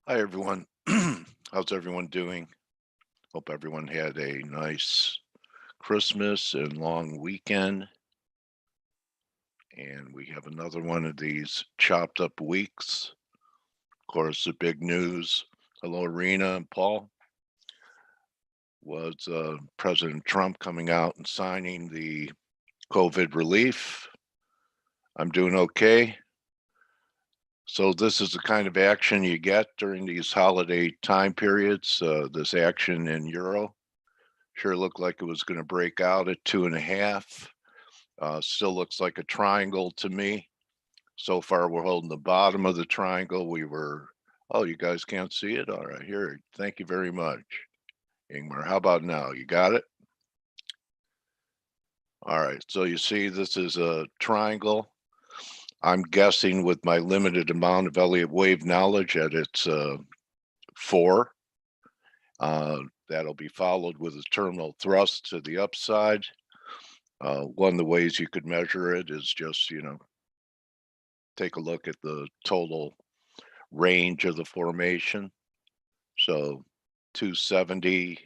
Hi, everyone. How's everyone doing? Hope everyone had a nice Christmas and long weekend. And we have another one of these chopped up weeks. Of course, the big news. Hello, Rena and Paul. Was President Trump coming out and signing the COVID relief. I'm doing okay. So, this is the kind of action you get during these holiday time periods. This action in Euro sure looked like it was going to break out at 2.5. Still looks like a triangle to me. So far, we're holding the bottom of the triangle. Oh, you guys can't see it? All right, here. Thank you very much, Ingmar. How about now? You got it? All right, so you see this is a triangle. I'm guessing with my limited amount of Elliott wave knowledge that it's 4. That'll be followed with a terminal thrust to the upside. One of the ways you could measure it is just, take a look at the total range of the formation. So 270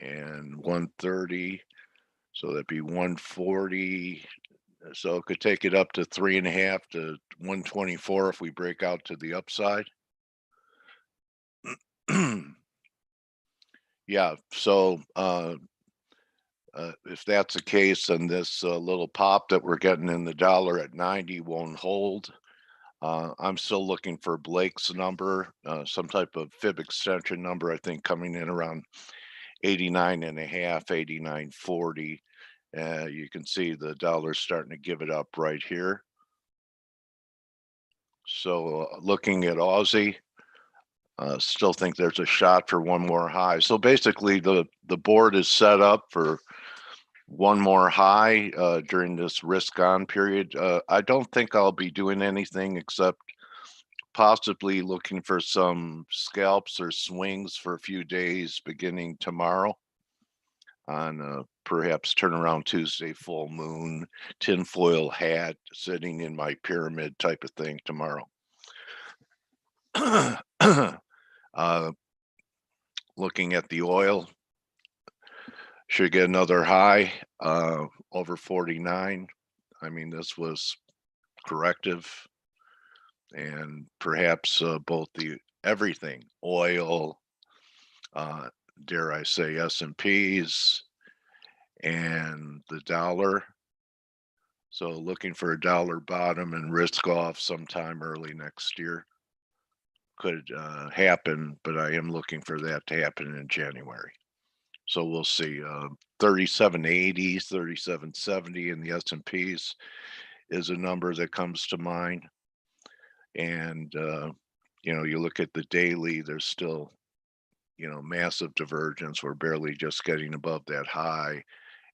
and 130. So that'd be 140. So it could take it up to 3.5 to 124 if we break out to the upside. Yeah. So if that's the case, then this little pop that we're getting in the dollar at 90 won't hold. I'm still looking for Blake's number, some type of fib extension number, I think coming in around 89.5, 89.40. You can see the dollar starting to give it up right here. So looking at Aussie, still think there's a shot for one more high. So basically the board is set up for one more high during this risk on period. I don't think I'll be doing anything except possibly looking for some scalps or swings for a few days beginning tomorrow on perhaps turnaround Tuesday, full moon, tinfoil hat, sitting in my pyramid type of thing tomorrow. uh, Looking at the oil, should get another high over 49. I mean, this was corrective, and perhaps both the everything, oil, uh, dare I say S&Ps, and the dollar. So looking for a dollar bottom and risk off sometime early next year could happen, but I am looking for that to happen in January. So we'll see. 3780s, 3770 in the S&Ps is a number that comes to mind. And you look at the daily, there's still massive divergence. We're barely just getting above that high.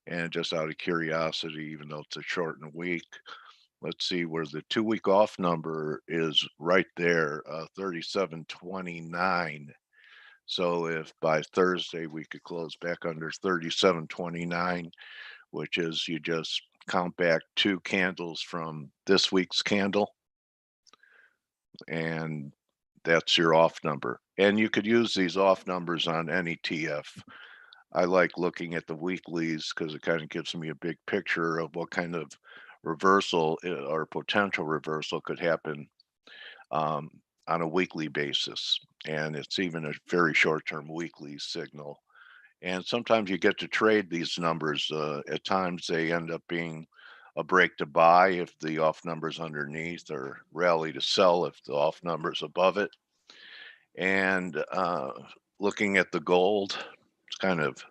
And just out of curiosity, even though it's a shortened week, let's see where the 2-week off number is right there, 3729. So if by Thursday we could close back under 3729, which is you just count back 2 candles from this week's candle, and that's your off number. And you could use these off numbers on any TF. I like looking at the weeklies because it kind of gives me a big picture of what kind of reversal or potential reversal could happen um, on a weekly basis. And it's even a very short term weekly signal. And sometimes you get to trade these numbers. At times they end up being a break to buy if the off number's underneath, or rally to sell if the off number's above it. And looking at the gold, it's kind of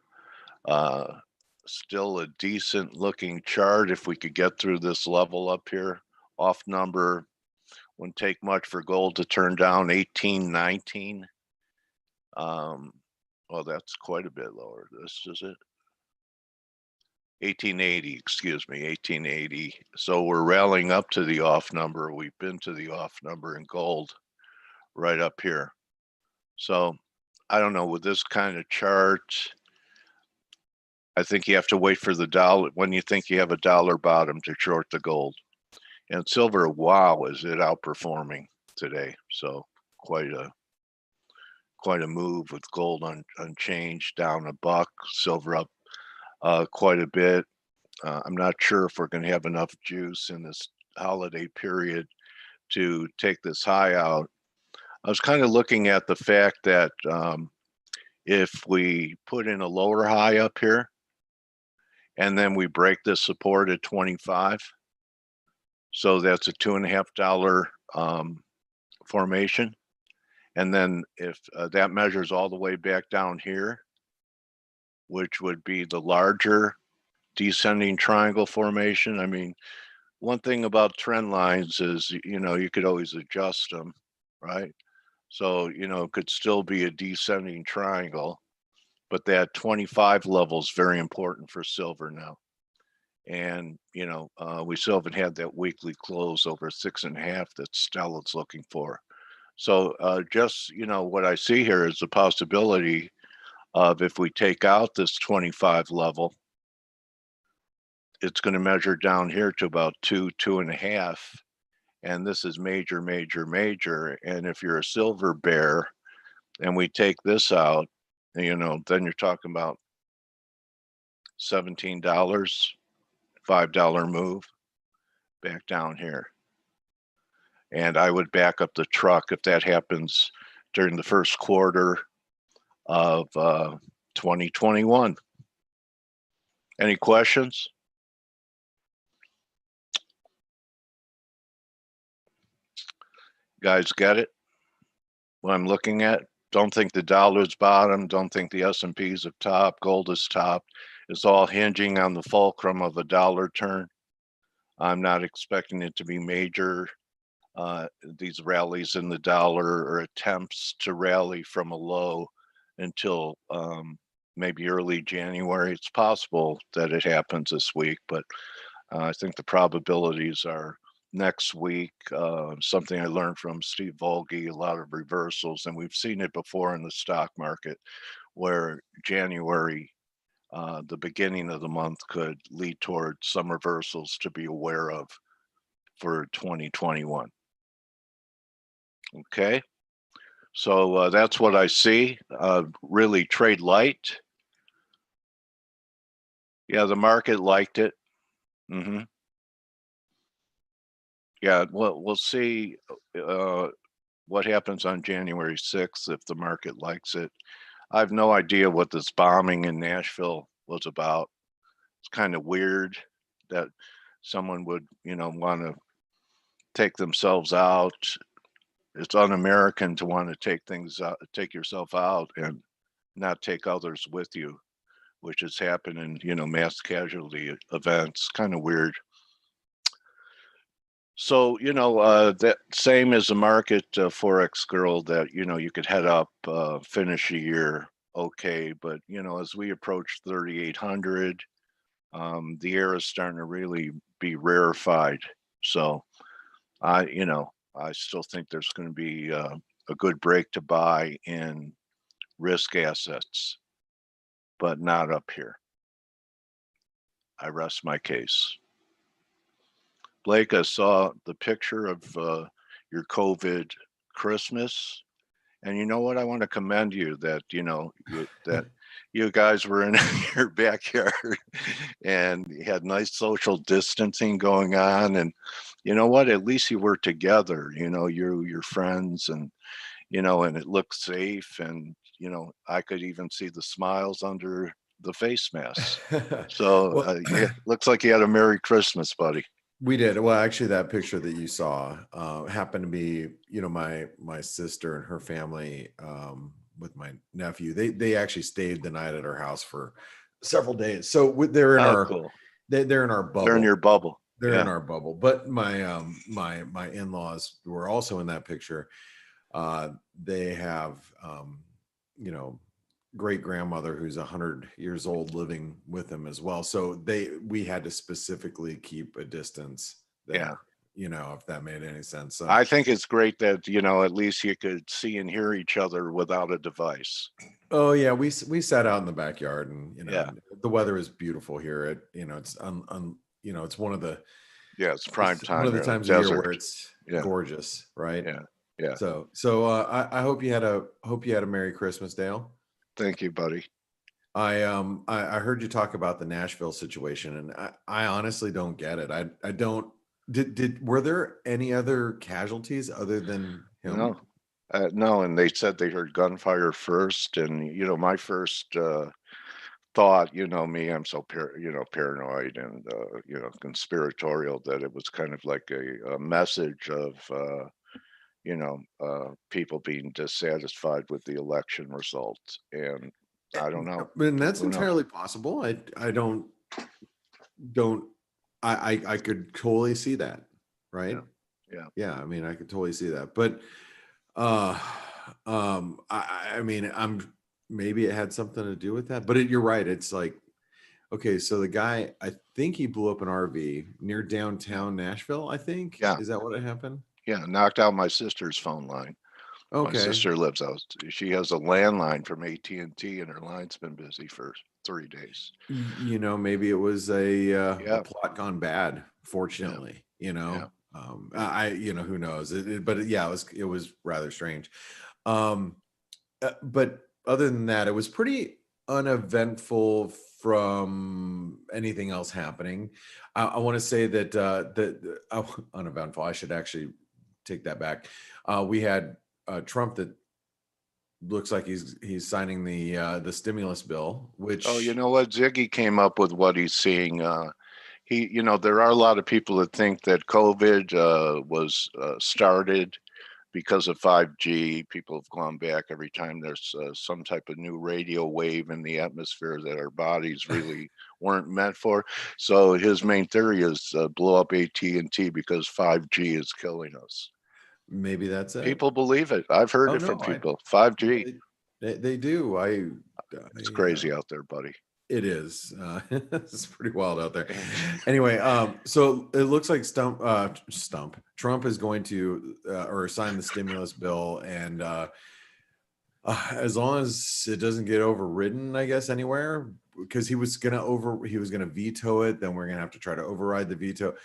still a decent looking chart. If we could get through this level up here, off number wouldn't take much for gold to turn down 1819. Well, that's quite a bit lower. This is it. 1880, excuse me, 1880. So we're rallying up to the off number. We've been to the off number in gold right up here. So I don't know, with this kind of chart, I think you have to wait for the dollar when you think you have a dollar bottom to short the gold. And silver, wow, is it outperforming. today. So quite a move with gold unchanged, down a buck, silver up quite a bit. I'm not sure if we're going to have enough juice in this holiday period to take this high out. I was kind of looking at the fact that if we put in a lower high up here and then we break this support at 25, so that's a $2.50 formation. And then if that measures all the way back down here, which would be the larger descending triangle formation. I mean, one thing about trend lines is, you could always adjust them, right? So, it could still be a descending triangle, but that 25 level is very important for silver now. And, we still haven't had that weekly close over 6.5 that Stella's looking for. So just, what I see here is the possibility of, if we take out this 25 level, it's going to measure down here to about 2.5. And this is major, major, major. And if you're a silver bear and we take this out, then you're talking about $17, $5 move back down here. And I would back up the truck if that happens during the first quarter of 2021. Any questions? Guys get it? What I'm looking at? Don't think the dollar's bottom. Don't think the S&Ps have topped. Gold is topped. It's all hinging on the fulcrum of a dollar turn. I'm not expecting it to be major. These rallies in the dollar or attempts to rally from a low until maybe early January. It's possible that it happens this week, but I think the probabilities are next week. Something I learned from Steve Volge, a lot of reversals, and we've seen it before in the stock market where January, the beginning of the month, could lead toward some reversals to be aware of for 2021. Okay, so that's what I see. Really trade light. Yeah, the market liked it. Mm-hmm. Yeah, we'll see what happens on January 6th if the market likes it. I have no idea what this bombing in Nashville was about. It's kind of weird that someone would, want to take themselves out. It's un-American to want to take yourself out and not take others with you, which has happened in, mass casualty events. Kind of weird. So, that same as the market, Forex girl, that, you could head up, finish a year okay. But, as we approach 3,800, the air is starting to really be rarefied. So I still think there's going to be a good break to buy in risk assets, but not up here. I rest my case. Blake, I saw the picture of your COVID Christmas, and you know what? I want to commend you that that you guys were in your backyard and you had nice social distancing going on, and you know what? At least you were together. Your friends, and and it looked safe, and I could even see the smiles under the face masks. So Well, yeah, looks like you had a Merry Christmas, buddy. we did. Well, actually, that picture that you saw happened to be, my sister and her family, with my nephew. They actually stayed the night at our house for several days. So they're in Oh, our cool. they're in our They're in bubble. your bubble. They're in Yeah. our bubble. But my in-laws were also in that picture. They have you know great grandmother who's 100 years old living with them as well. So we had to specifically keep a distance Yeah. there, if that made any sense. So, I think it's great that, at least you could see and hear each other without a device. oh yeah, we sat out in the backyard, and Yeah. the weather is beautiful here. It's it's Yeah. It's prime one time of the there, times of year desert. where it's Yeah. gorgeous, right? Yeah. Yeah. I hope you had a Merry Christmas, Dale. Thank you, buddy. I heard you talk about the Nashville situation, and I honestly don't get it. I don't. Were there any other casualties other than him? No, no, and they said they heard gunfire first, and my first thought, me, I'm so paranoid and conspiratorial, that it was kind of like a message of people being dissatisfied with the election results, and I don't know. And that's Who knows? entirely possible. I don't I could totally see that, right? Yeah, yeah. Yeah, I mean, I could totally see that. But uh I mean, I'm maybe it had something to do with that. But you're right. It's like, okay, so the guy, I think he blew up an RV near downtown Nashville, I think. Yeah, Is that what happened? yeah, knocked out my sister's phone line. My Okay. sister lives out. She has a landline from AT&T, and her line's been busy for 3 days. Maybe it was a Yeah, plot gone bad, yeah, fortunately, yeah. who knows? But yeah, it was rather strange. Um, but other than that, it was pretty uneventful from anything else happening. I want to say that uneventful. I should actually take that back. We had Trump that looks like he's signing the stimulus bill, Oh, you which know what? Ziggy came up with what he's seeing. There are a lot of people that think that COVID was started because of 5G. People have gone back every time there's some type of new radio wave in the atmosphere that our bodies really weren't meant for. So his main theory is blow up AT&T because 5G is killing us. maybe that's it. People believe it. I've heard Oh it no, from people. 5G. they do. It's I crazy out there, buddy. It is. It's pretty wild out there. Anyway, so it looks like Trump is going to or sign the stimulus bill, and as long as it doesn't get overridden, I guess anywhere, because he was gonna veto it. Then we're gonna have to try to override the veto.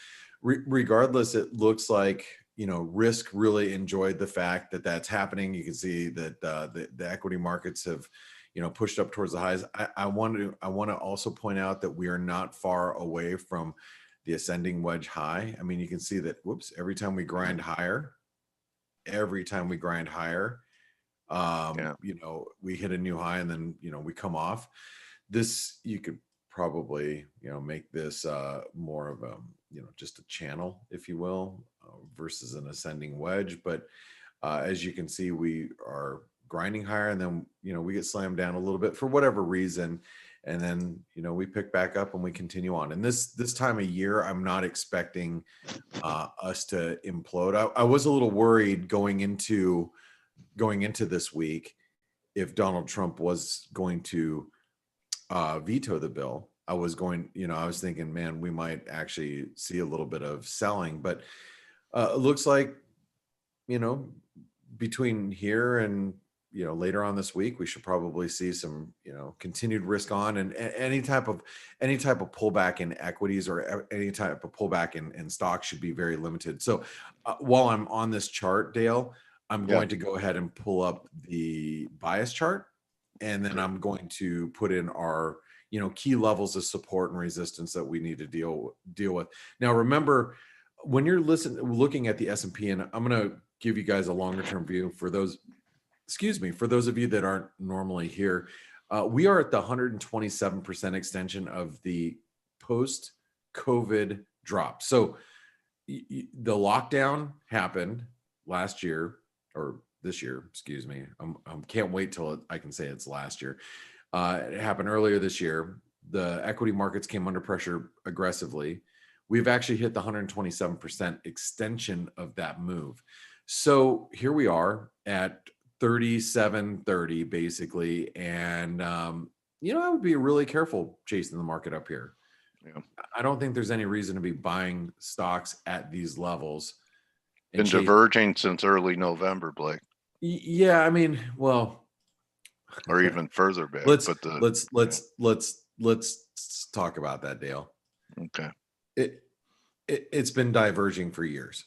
Regardless, it looks like Risk really enjoyed the fact that that's happening. You can see that the equity markets have pushed up towards the highs. I want to also point out that we are not far away from the ascending wedge high. I mean, you can see that. Whoops! Every time we grind higher, Yeah. we hit a new high, and then we come off. This, you could probably make this more of a just a channel, if you will, versus an ascending wedge. But as you can see, we are grinding higher, and then we get slammed down a little bit for whatever reason, and then we pick back up and we continue on. And this time of year, I'm not expecting us to implode. I was a little worried going into this week if Donald Trump was going to veto the bill. I was thinking, man, we might actually see a little bit of selling, but it looks like between here and later on this week, we should probably see some continued risk on, and any type of pullback in equities or any type of pullback in stocks should be very limited. So while I'm on this chart, Dale, I'm Yeah. going to go ahead and pull up the bias chart, and then I'm going to put in our key levels of support and resistance that we need to deal with. Now, remember, when you're looking at the S&P, and I'm going to give you guys a longer term view for those of you that aren't normally here, we are at the 127% extension of the post-COVID drop. So the lockdown happened last year, or this year, excuse me. I can't wait till I can say it's last year. It happened earlier this year. The equity markets came under pressure aggressively. We've actually hit the 127% extension of that move. So here we are at 3730 basically, and I would be really careful chasing the market up here. Yeah. I don't think there's any reason to be buying stocks at these levels. Been diverging since early November, Blake, Yeah, I mean, well, or even further back. let's But let's talk about that, Dale. okay. It's been diverging for years.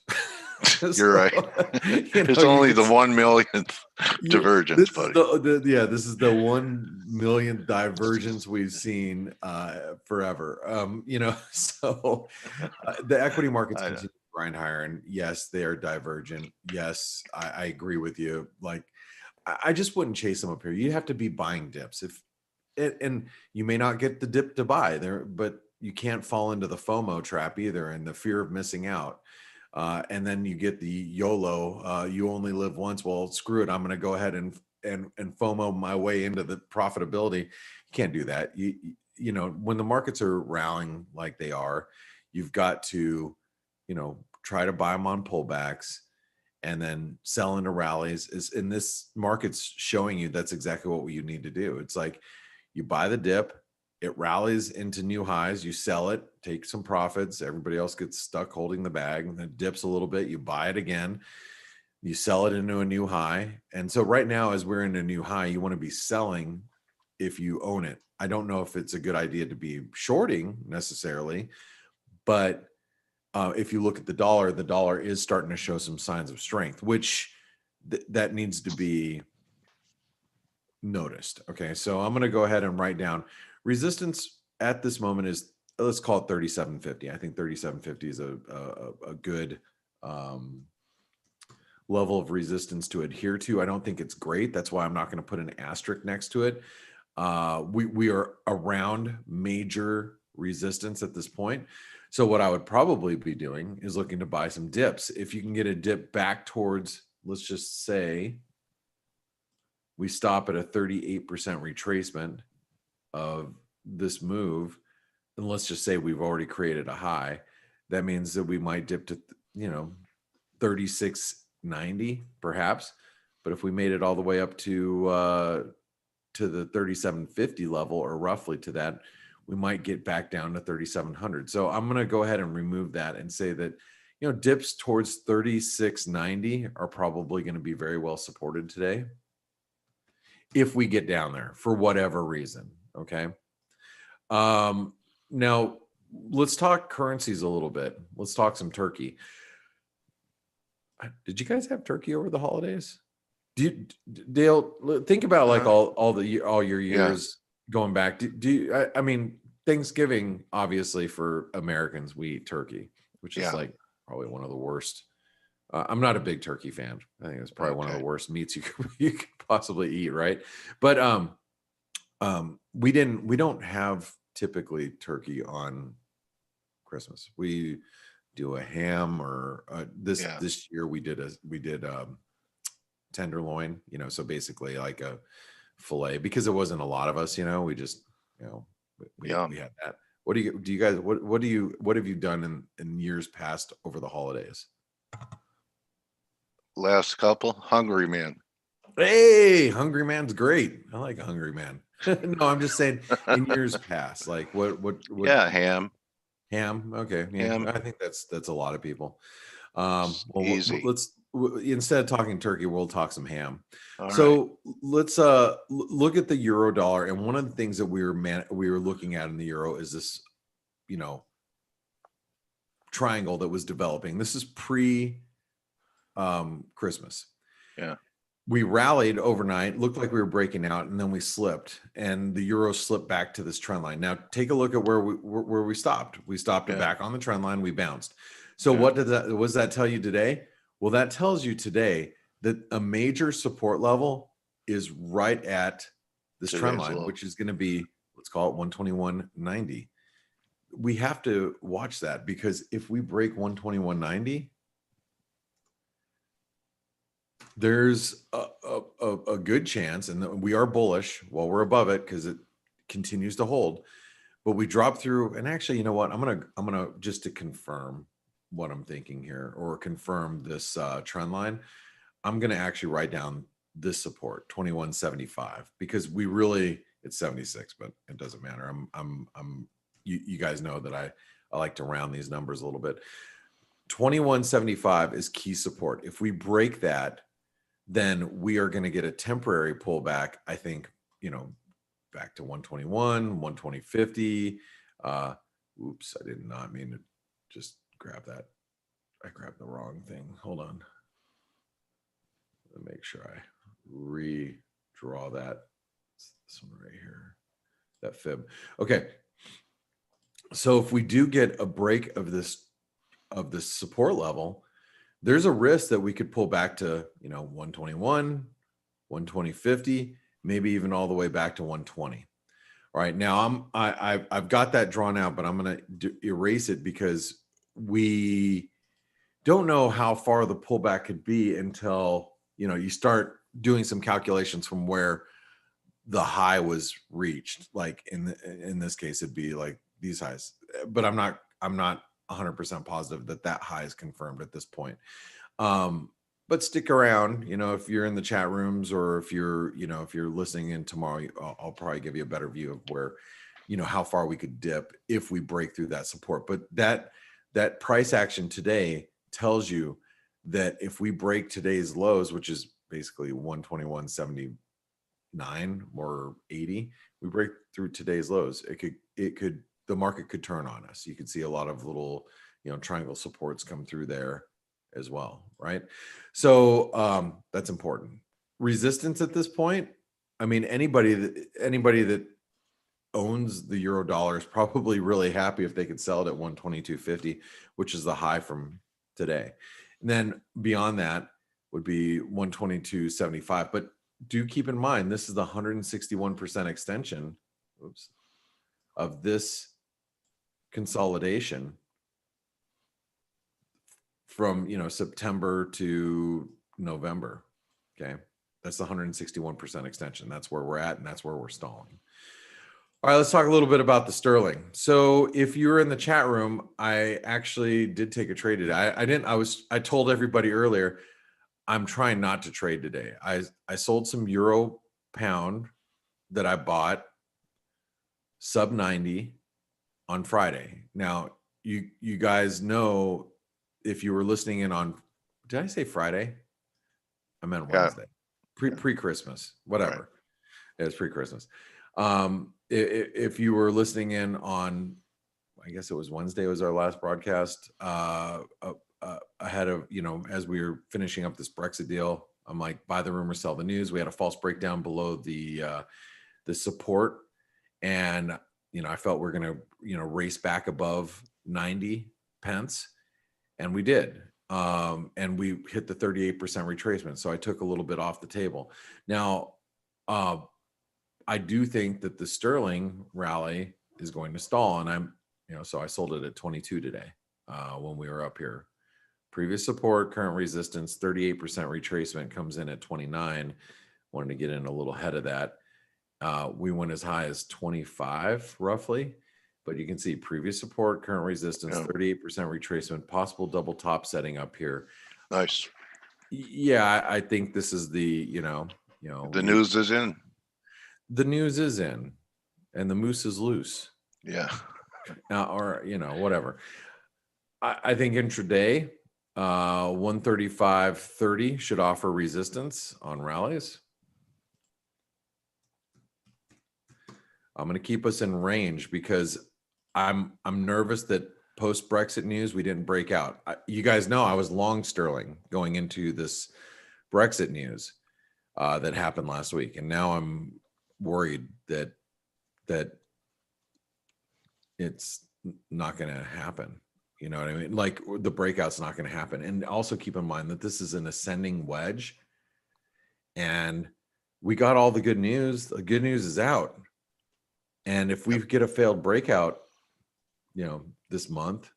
You're right. It's You only could the 1 millionth divergence, this is buddy. this is the 1 millionth divergence we've seen forever. So the equity markets I know. continue to grind higher, and yes, they are divergent. Yes, I agree with you. Like, I just wouldn't chase them up here. You have to be buying dips if and you may not get the dip to buy there, but you can't fall into the FOMO trap either and the fear of missing out. And then you get the YOLO, you only live once. Well, screw it. I'm going to go ahead and FOMO my way into the profitability. You can't do that. When the markets are rallying like they are, you've got to, try to buy them on pullbacks and then sell into rallies. Is in this market's showing you that's exactly what you need to do. It's like you buy the dip, it rallies into new highs, you sell it, take some profits, everybody else gets stuck holding the bag, and then it dips a little bit, you buy it again, you sell it into a new high. And so right now, as we're in a new high, you want to be selling if you own it. I don't know if it's a good idea to be shorting necessarily, but if you look at the dollar is starting to show some signs of strength, which that needs to be noticed. Okay, so I'm going to go ahead and write down resistance at this moment is, let's call it 3750. I think 3750 is a good level of resistance to adhere to. I don't think it's great. That's why I'm not going to put an asterisk next to it. We are around major resistance at this point. So what I would probably be doing is looking to buy some dips. If you can get a dip back towards, let's just say, we stop at a 38% retracement of this move, and let's just say we've already created a high, that means that we might dip to 36.90 perhaps. But if we made it all the way up to the 37.50 level, or roughly to that, we might get back down to 3,700. So I'm going to go ahead and remove that and say that dips towards 36.90 are probably going to be very well supported today if we get down there for whatever reason. Okay. Now let's talk currencies a little bit. Let's talk some turkey. Did you guys have turkey over the holidays? Dale, think about like all your years going back. I mean, Thanksgiving, obviously for Americans, we eat turkey, which is like probably one of the worst. I'm not a big turkey fan. I think it's probably one of the worst meats you could possibly eat, right? But we don't have typically turkey on Christmas. We do a ham, or this year we did tenderloin, so basically like a fillet, because it wasn't a lot of us, we just we had that. What have you done in years past over the holidays? Last couple, Hungry Man. Hey, Hungry Man's great. I like a Hungry Man. No, I'm just saying in years past, like what Ham. Okay. Yeah, Ham. I think that's a lot of people. Easy. Let's instead of talking turkey, we'll talk some ham. All so let's look at the euro dollar. And one of the things that we were looking at in the euro is this, triangle that was developing. This is pre Christmas. Yeah. We rallied overnight, looked like we were breaking out, and then we slipped, and the euro slipped back to this trend line. Now take a look at where we stopped. We stopped it back on the trend line. We bounced. So what does that tell you today? Well, that tells you today that a major support level is right at this trend line, which is going to be, let's call it 121.90. We have to watch that, because if we break 121.90, there's a good chance, and we are bullish while we're above it because it continues to hold, but we drop through. And actually, you know what? I'm gonna just to confirm what I'm thinking here, or confirm this trend line, I'm gonna actually write down this support 21.75, because it's 76, but it doesn't matter. You guys know that I like to round these numbers a little bit. 21.75 is key support. If we break that, then we are going to get a temporary pullback, I think, back to 121, 120.50. Oops, I did not mean to just grab that. I grabbed the wrong thing. Hold on. Let me make sure I redraw that. It's this one right here. That fib. Okay. So if we do get a break of this support level, there's a risk that we could pull back to, 121, 120.50, maybe even all the way back to 120. All right, now I've got that drawn out, but I'm going to erase it because we don't know how far the pullback could be until you start doing some calculations from where the high was reached. Like in this case, it'd be like these highs, but I'm not 100% positive that high is confirmed at this point. But stick around, if you're in the chat rooms or if you're listening in tomorrow, I'll probably give you a better view of where, how far we could dip if we break through that support. But that price action today tells you that if we break today's lows, which is basically 121.79 or 80, we break through today's lows, the market could turn on us. You could see a lot of little, triangle supports come through there as well, right? So that's important. Resistance at this point, I mean, anybody that owns the euro dollar is probably really happy if they could sell it at 122.50, which is the high from today. And then beyond that would be 122.75. But do keep in mind, this is the 161% extension of this consolidation from September to November. Okay, that's the 161% extension. That's where we're at, and that's where we're stalling. All right, let's talk a little bit about the sterling. So if you're in the chat room, I actually did take a trade today. I told everybody earlier, I'm trying not to trade today. I sold some euro pound that I bought sub 90 on Friday. Now, you guys know, if you were listening in on, did I say Friday? I meant Wednesday. Pre-Christmas, whatever. Right. It's pre-Christmas. If you were listening in on, I guess it was Wednesday was our last broadcast, ahead of, as we were finishing up this Brexit deal, I'm like, buy the rumor, sell the news. We had a false breakdown below the support. And, I felt we're going to, race back above 90 pence. And we did. And we hit the 38% retracement. So I took a little bit off the table. Now, I do think that the sterling rally is going to stall. And so I sold it at 22 today when we were up here. Previous support, current resistance, 38% retracement comes in at 29. Wanted to get in a little ahead of that. We went as high as 25 roughly. But you can see previous support, current resistance, 38% retracement, possible double top setting up here. Nice. Yeah, I think this is the, the news is in. The news is in, and the moose is loose. Yeah. Or, whatever. I think intraday, 135.30 should offer resistance on rallies. I'm going to keep us in range because I'm nervous that post Brexit news we didn't break out. You guys know I was long sterling going into this Brexit news that happened last week, and now I'm worried that it's not going to happen. You know what I mean? Like the breakout's not going to happen. And also keep in mind that this is an ascending wedge, and we got all the good news. The good news is out. And if we get a failed breakout, this month,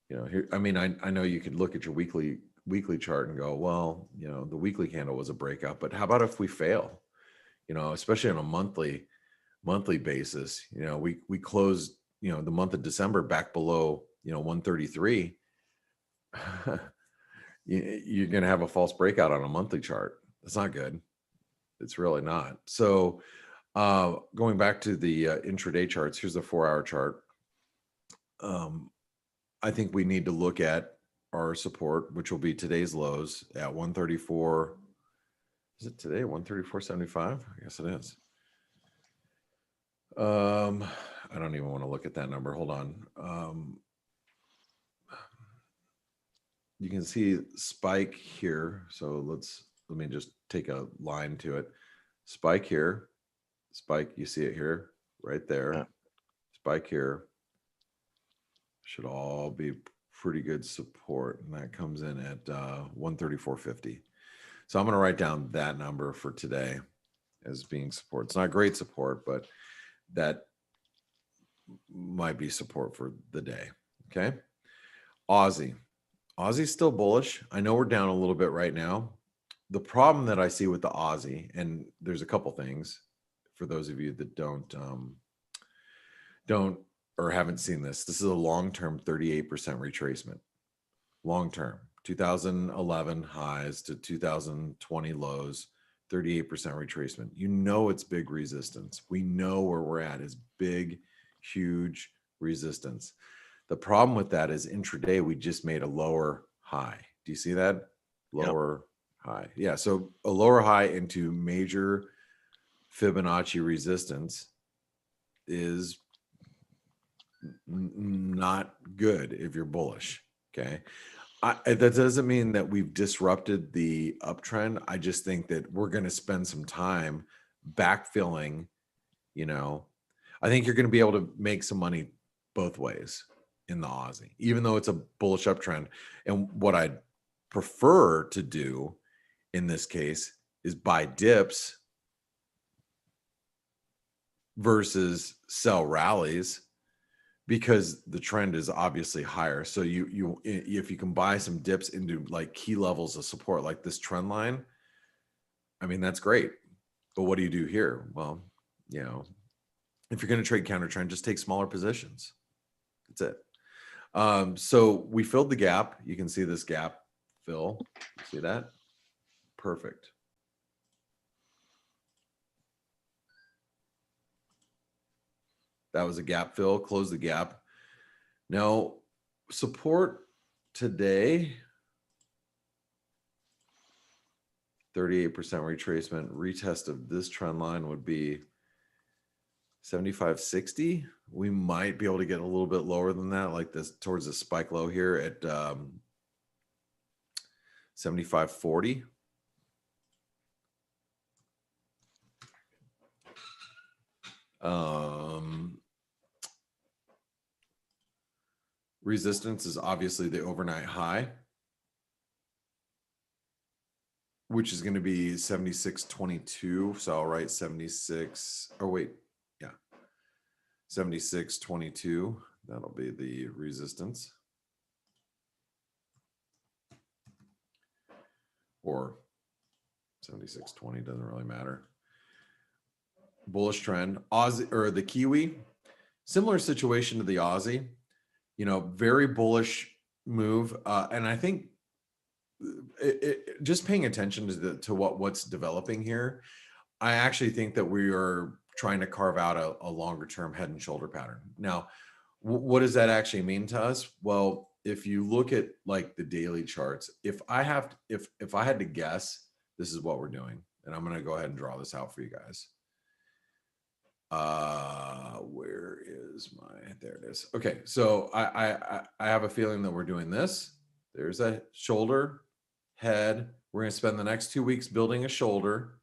here, I mean, I know you could look at your weekly chart and go, well, the weekly candle was a breakout, but how about if we fail, especially on a monthly basis, we closed, the month of December back below, 133, you're going to have a false breakout on a monthly chart. That's not good. It's really not. So, going back to the intraday charts, here's the 4-hour chart. I think we need to look at our support, which will be today's lows at 134. Is it today 134.75? I guess it is. I don't even want to look at that number. Hold on. you can see spike here. So let me just take a line to it. Spike here, spike, you see it here, right there. Yeah. Spike here. Should all be pretty good support. And that comes in at 134.50. So I'm going to write down that number for today as being support. It's not great support, but that might be support for the day. Okay. Aussie. Aussie's still bullish. I know we're down a little bit right now. The problem that I see with the Aussie, and there's a couple things for those of you that don't or haven't seen this. This is a long-term 38% retracement. Long-term, 2011 highs to 2020 lows, 38% retracement. You know it's big resistance. We know where we're at is big, huge resistance. The problem with that is intraday, we just made a lower high. Do you see that? Lower high. Yeah. So a lower high into major Fibonacci resistance is not good if you're bullish. Okay. That doesn't mean that we've disrupted the uptrend. I just think that we're going to spend some time backfilling. I think you're going to be able to make some money both ways in the Aussie, even though it's a bullish uptrend. And what I'd prefer to do in this case is buy dips versus sell rallies, because the trend is obviously higher. So if you can buy some dips into like key levels of support, like this trend line, I mean, that's great. But what do you do here? Well, if you're going to trade counter trend, just take smaller positions. That's it. So we filled the gap. You can see this gap fill. See that? Perfect. That was a gap fill, close the gap. Now, support today, 38% retracement. Retest of this trend line would be 75.60. We might be able to get a little bit lower than that, like this towards the spike low here at 75.40. Resistance is obviously the overnight high, which is going to be 76.22. So I'll write 76. Oh, wait. Yeah. 76.22. That'll be the resistance. Or 76.20, doesn't really matter. Bullish trend. Aussie, or the Kiwi, similar situation to the Aussie, very bullish move. And I think just paying attention to what's developing here, I actually think that we are trying to carve out a longer term head and shoulder pattern. Now, what does that actually mean to us? Well, if you look at like the daily charts, if I had to guess, this is what we're doing. And I'm going to go ahead and draw this out for you guys. Where is there it is. Okay. So I have a feeling that we're doing this. There's a shoulder, head. We're going to spend the next 2 weeks building a shoulder.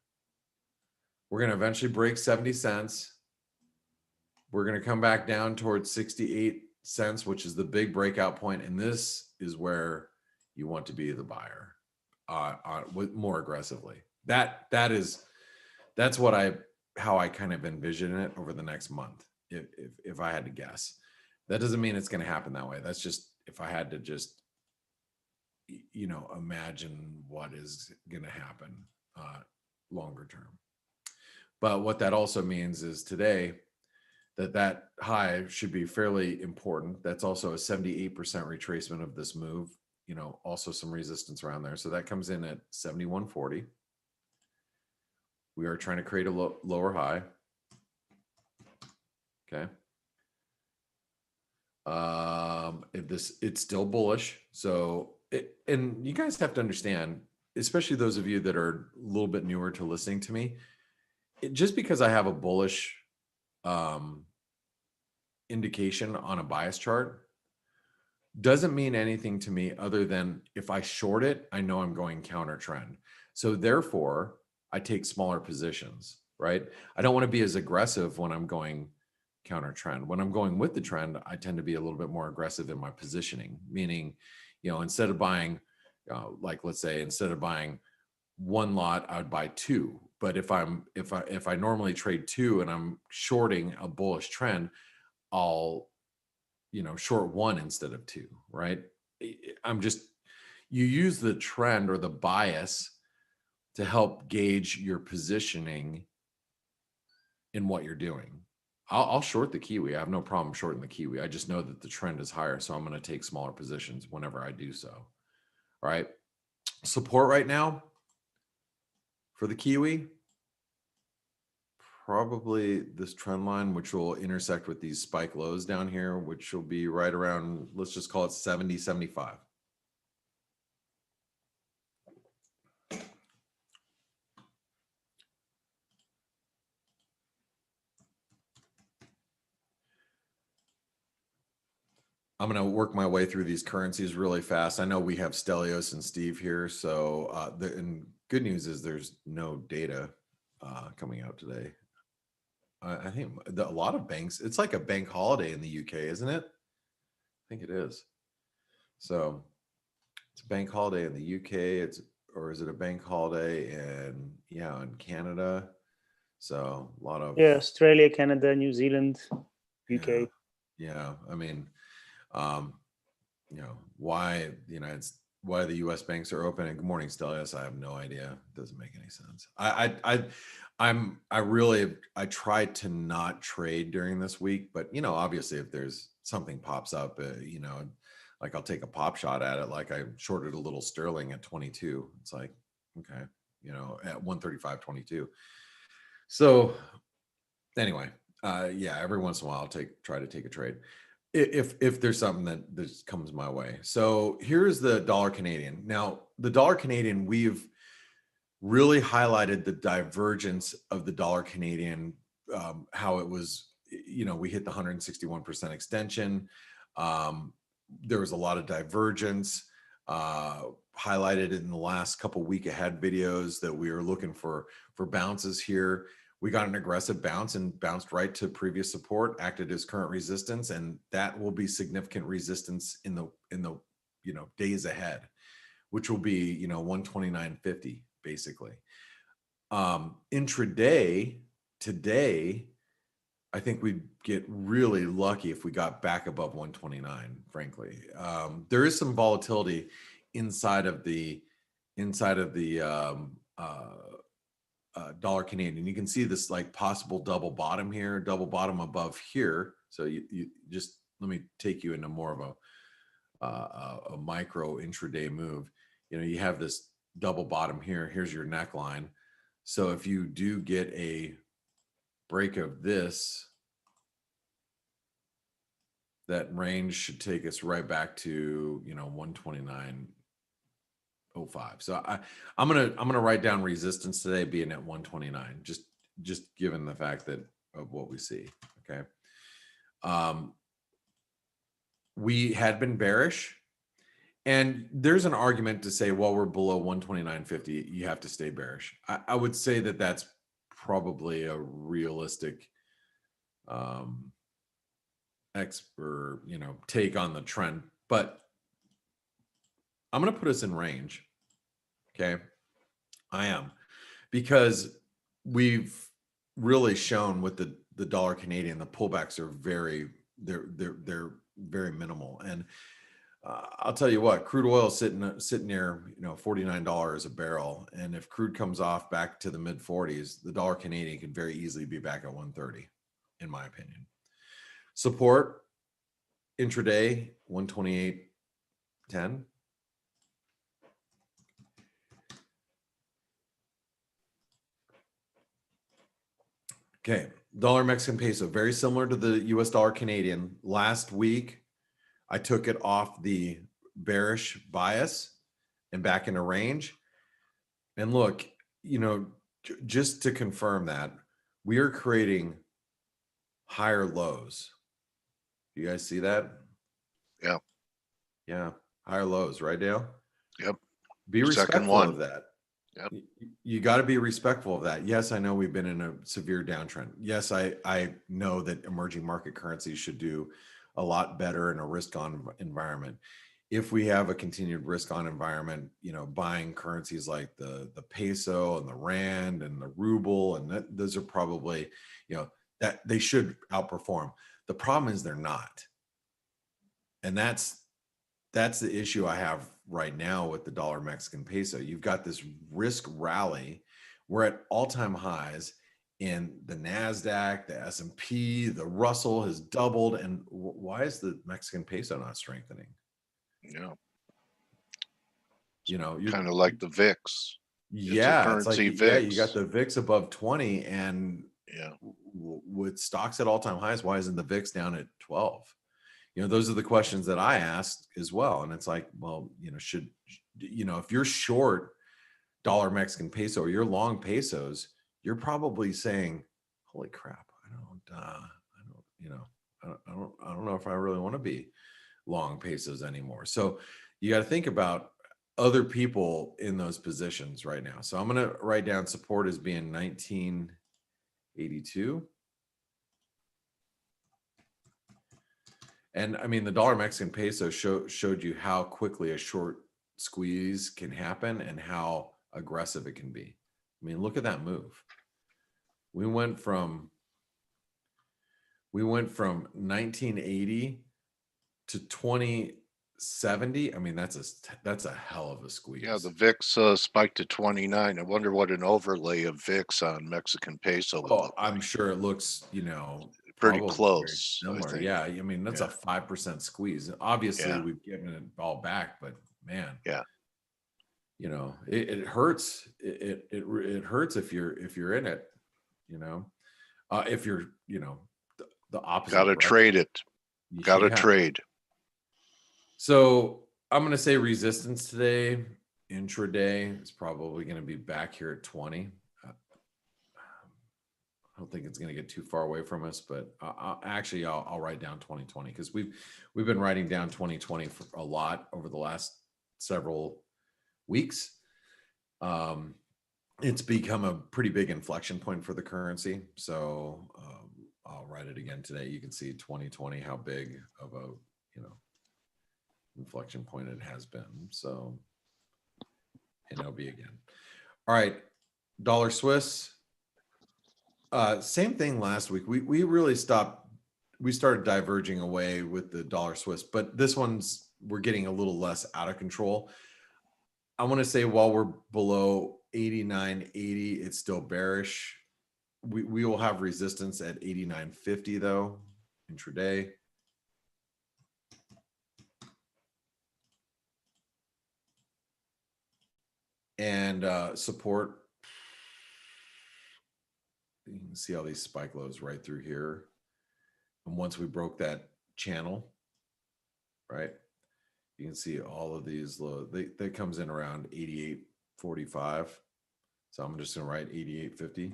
We're going to eventually break 70 cents. We're going to come back down towards 68 cents, which is the big breakout point. And this is where you want to be the buyer more aggressively. That's how I kind of envision it over the next month. If I had to guess, that doesn't mean it's going to happen that way. That's just, if I had to just, imagine what is going to happen longer term. But what that also means is today that high should be fairly important. That's also a 78% retracement of this move, also some resistance around there. So that comes in at 71.40. We are trying to create a lower high. Okay. It's still bullish. So, and you guys have to understand, especially those of you that are a little bit newer to listening to me, just because I have a bullish indication on a bias chart doesn't mean anything to me other than if I short it, I know I'm going counter trend. So therefore, I take smaller positions, right? I don't want to be as aggressive when I'm going counter trend. When I'm going with the trend, I tend to be a little bit more aggressive in my positioning, meaning, instead of buying, like let's say, instead of buying one lot, I would buy two. But if I normally trade two and I'm shorting a bullish trend, I'll short one instead of two, right? I'm just, you use the trend or the bias to help gauge your positioning in what you're doing. I'll short the Kiwi. I have no problem shorting the Kiwi. I just know that the trend is higher. So I'm going to take smaller positions whenever I do so. All right. Support right now for the Kiwi, probably this trend line, which will intersect with these spike lows down here, which will be right around, let's just call it 70, 75. I'm going to work my way through these currencies really fast. I know we have Stelios and Steve here. So, and good news is there's no data coming out today. I think a lot of banks, it's like a bank holiday in the UK, isn't it? I think it is. So it's a bank holiday in the UK. Or is it a bank holiday in Canada? So a lot of Australia, Canada, New Zealand, UK. Yeah. I mean, why why the US banks are open. And good morning, Stelios. I have no idea. It doesn't make any sense. I try to not trade during this week, but obviously if there's something pops up, like I'll take a pop shot at it. Like I shorted a little sterling at 22. It's like, okay, at 135.22. So anyway, every once in a while I'll try to take a trade if there's something that comes my way. So here's the dollar Canadian. Now the dollar Canadian, we've really highlighted the divergence of the dollar Canadian, how it was, we hit the 161% extension. There was a lot of divergence, highlighted in the last couple week ahead videos that we were looking for bounces here. We got an aggressive bounce and bounced right to previous support, acted as current resistance, and that will be significant resistance in the days ahead, which will be 129.50 basically. Intraday today, I think we'd get really lucky if we got back above 129. Frankly, there is some volatility inside of the dollar Canadian. You can see this like possible double bottom here, double bottom above here. So you just, let me take you into more of a micro intraday move. You have this double bottom here. Here's your neckline. So if you do get a break of this, that range should take us right back to 129.05. So I'm gonna write down resistance today being at 129, just given the fact that of what we see. Okay. We had been bearish, and there's an argument to say, well, we're below 129.50, you have to stay bearish. I would say that that's probably a realistic take on the trend, but I'm going to put us in range. Okay. I am, because we've really shown with the dollar Canadian, the pullbacks are they're very minimal. And I'll tell you what, crude oil is sitting near, $49 a barrel. And if crude comes off back to the mid 40s, the dollar Canadian could very easily be back at 130, in my opinion. Support intraday 128.10. Okay, dollar Mexican peso, very similar to the US dollar Canadian. Last week, I took it off the bearish bias and back into range. And look, just to confirm that, we are creating higher lows. You guys see that? Yeah. Yeah. Higher lows, right, Dale? Yep. Be Second respectful one. of that. Yep. You got to be respectful of that. Yes, I know we've been in a severe downtrend. Yes, I know that emerging market currencies should do a lot better in a risk on environment. If we have a continued risk on environment, buying currencies like the peso and the rand and the ruble, and those are probably, that they should outperform. The problem is they're not. And that's the issue I have right now with the dollar Mexican peso. You've got this risk rally. We're at all-time highs in the NASDAQ, the S&P, the Russell has doubled. And why is the Mexican peso not strengthening? Yeah. You're Kind of like the VIX. Yeah, it's like, currency yeah, you VIX. got the VIX above 20, and Yeah. with stocks at all-time highs, why isn't the VIX down at 12? Those are the questions that I asked as well. And it's like, well, if you're short dollar Mexican peso or you're long pesos, you're probably saying, holy crap, I don't know if I really want to be long pesos anymore. So you got to think about other people in those positions right now. So I'm going to write down support as being 1982. And I mean, the dollar Mexican peso showed you how quickly a short squeeze can happen and how aggressive it can be. I mean, look at that move. We went from 1980 to 2070. I mean, that's a hell of a squeeze. Yeah, the VIX spiked to 29. I wonder what an overlay of VIX on Mexican peso would look I'm like. sure it looks, Pretty probably close, I similar. think. Yeah, I mean, that's a 5% squeeze. Obviously, Yeah. we've given it all back, but man, Yeah. it hurts. It hurts if you're in it. If you're the opposite. Got to trade it. Got to Yeah. trade. So I'm going to say resistance today. Intraday is probably going to be back here at 20. I don't think it's going to get too far away from us, but I'll write down 2020 because we've been writing down 2020 for a lot over the last several weeks. It's become a pretty big inflection point for the currency. So I'll write it again today. You can see 2020, how big of a, inflection point it has been. So, and it'll be again. All right. Dollar Swiss. Same thing last week. We really stopped. We started diverging away with the dollar Swiss, but this one's, we're getting a little less out of control. I want to say while we're below 89.80, it's still bearish. We will have resistance at 89.50 though, intraday. And support. You can see all these spike lows right through here. And once we broke that channel, right, you can see all of these lows. That comes in around 88.45. So I'm just going to write 88.50.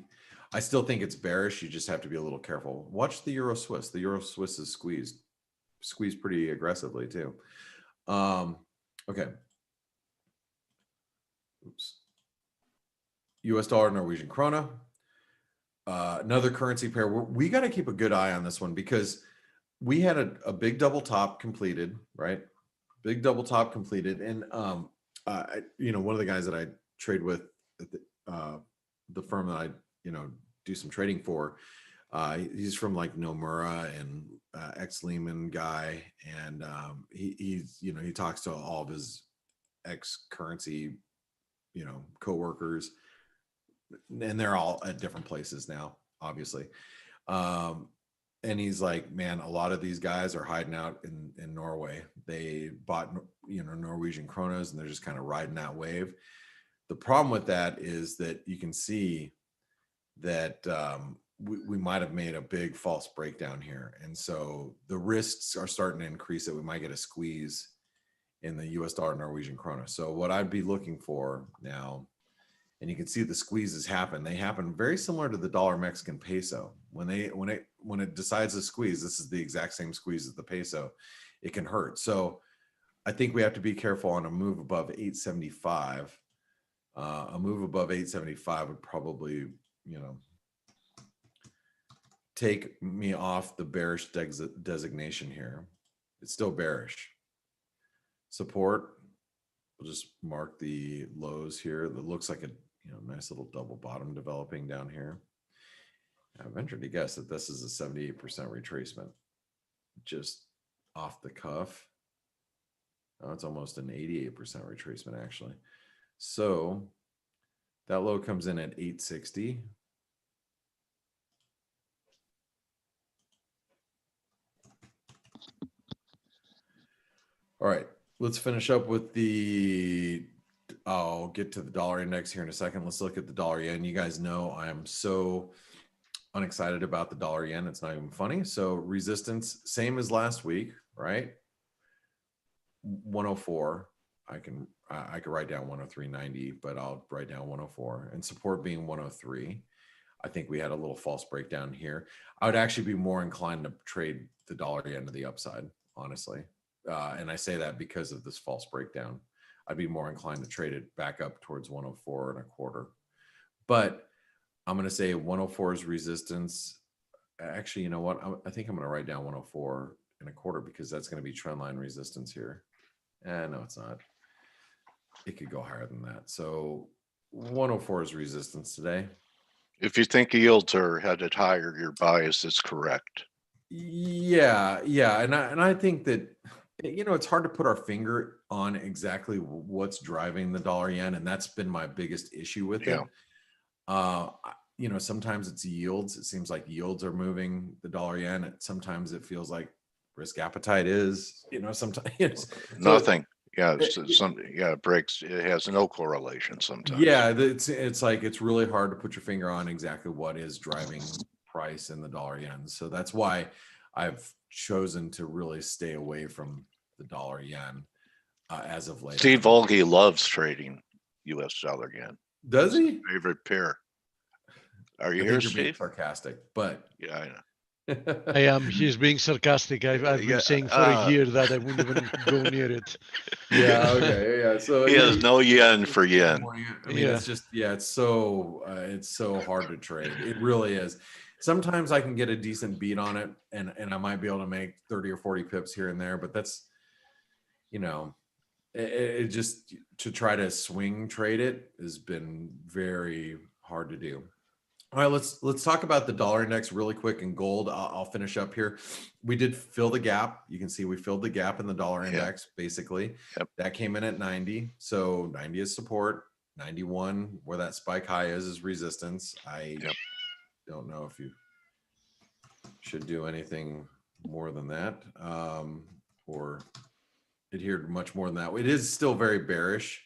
I still think it's bearish. You just have to be a little careful. Watch the Euro Swiss. The Euro Swiss is squeezed pretty aggressively too. Okay. Oops. US dollar, Norwegian krona. Another currency pair. We got to keep a good eye on this one because we had a big double top completed, right? Big double top completed. And, one of the guys that I trade with at the firm that I, do some trading for, he's from like Nomura and ex Lehman guy. And he's, he talks to all of his ex currency, coworkers, and they're all at different places now, obviously. And he's like, man, a lot of these guys are hiding out in Norway. They bought, Norwegian kronas, and they're just kind of riding that wave. The problem with that is that you can see that we might have made a big false breakdown here. And so the risks are starting to increase that we might get a squeeze in the US dollar Norwegian krona. So what I'd be looking for now, and you can see the squeezes happen. They happen very similar to the dollar Mexican peso. When it decides to squeeze, this is the exact same squeeze as the peso. It can hurt. So I think we have to be careful on a move above 875. A move above 875 would probably, take me off the bearish designation here. It's still bearish. Support, we'll just mark the lows here. That looks like a nice little double bottom developing down here. I venture to guess that this is a 78% retracement, just off the cuff. Oh, it's almost an 88% retracement actually. So that low comes in at 860. All right, let's finish up with the, I'll get to the dollar index here in a second. Let's look at the dollar yen. You guys know I am so unexcited about the dollar yen. It's not even funny. So resistance, same as last week, right? 104. I could write down 103.90, but I'll write down 104, and support being 103. I think we had a little false breakdown here. I would actually be more inclined to trade the dollar yen to the upside, honestly. And I say that because of this false breakdown. I'd be more inclined to trade it back up towards 104.25. But I'm going to say 104 is resistance. Actually, you know what? I think I'm going to write down 104.25 because that's going to be trendline resistance here. No, it's not. It could go higher than that. So 104 is resistance today. If you think yields are headed higher, your bias is correct. Yeah. And I think that, it's hard to put our finger on exactly what's driving the dollar yen. And that's been my biggest issue with it. Sometimes it's yields. It seems like yields are moving the dollar yen. Sometimes it feels like risk appetite is, sometimes Nothing. It breaks. It has no correlation sometimes. Yeah, it's like it's really hard to put your finger on exactly what is driving price in the dollar yen. So that's why I've chosen to really stay away from the dollar yen as of late. Steve Volge loves trading U.S. dollar yen. Does he? Favorite pair. Are you I here, think you're being Steve? sarcastic, but Yeah, I know. I am. He's being sarcastic. I've been saying for a year that I wouldn't even go near it. Yeah. Okay. Yeah. So He has no yen for yen. I mean, it's just, it's so hard to trade. It really is. Sometimes I can get a decent beat on it, and I might be able to make 30 or 40 pips here and there, but that's, it just, to try to swing trade it has been very hard to do. All right, let's talk about the dollar index really quick, and gold. I'll finish up here. We did fill the gap. You can see we filled the gap in the dollar index, basically. Yep. That came in at 90. So 90 is support. 91, where that spike high is resistance. I don't know if you should do anything more than that, or adhere to much more than that. It is still very bearish.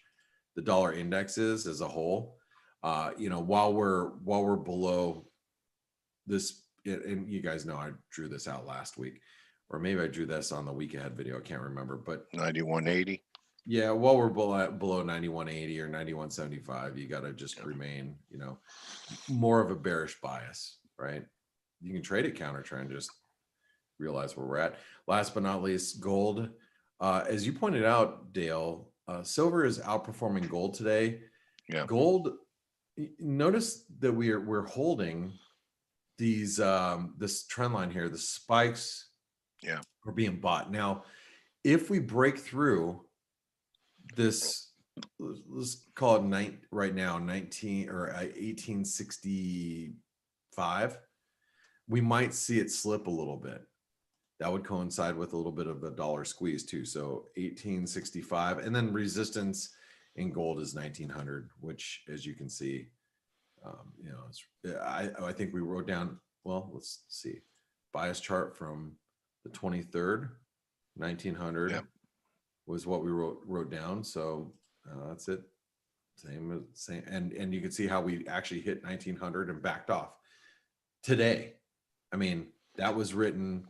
The dollar index is as a whole. While we're below this, and you guys know I drew this out last week, or maybe I drew this on the week ahead video. I can't remember, but 91.80. Yeah, while we're below 91.80 or 91.75, you got to just remain, more of a bearish bias, right? You can trade it counter trend, just realize where we're at. Last but not least, gold. As you pointed out, Dale, silver is outperforming gold today. Yeah. Gold. Notice that we're holding these this trend line here. The spikes are being bought. Now, if we break through this, let's call it right now 19 or 1865, we might see it slip a little bit. That would coincide with a little bit of a dollar squeeze too. So 1865, and then resistance in gold is 1900, which, as you can see, I think we wrote down, well, let's see, bias chart from the 23rd, 1900 was what we wrote down. So that's it. Same. And you can see how we actually hit 1900 and backed off today. I mean, that was written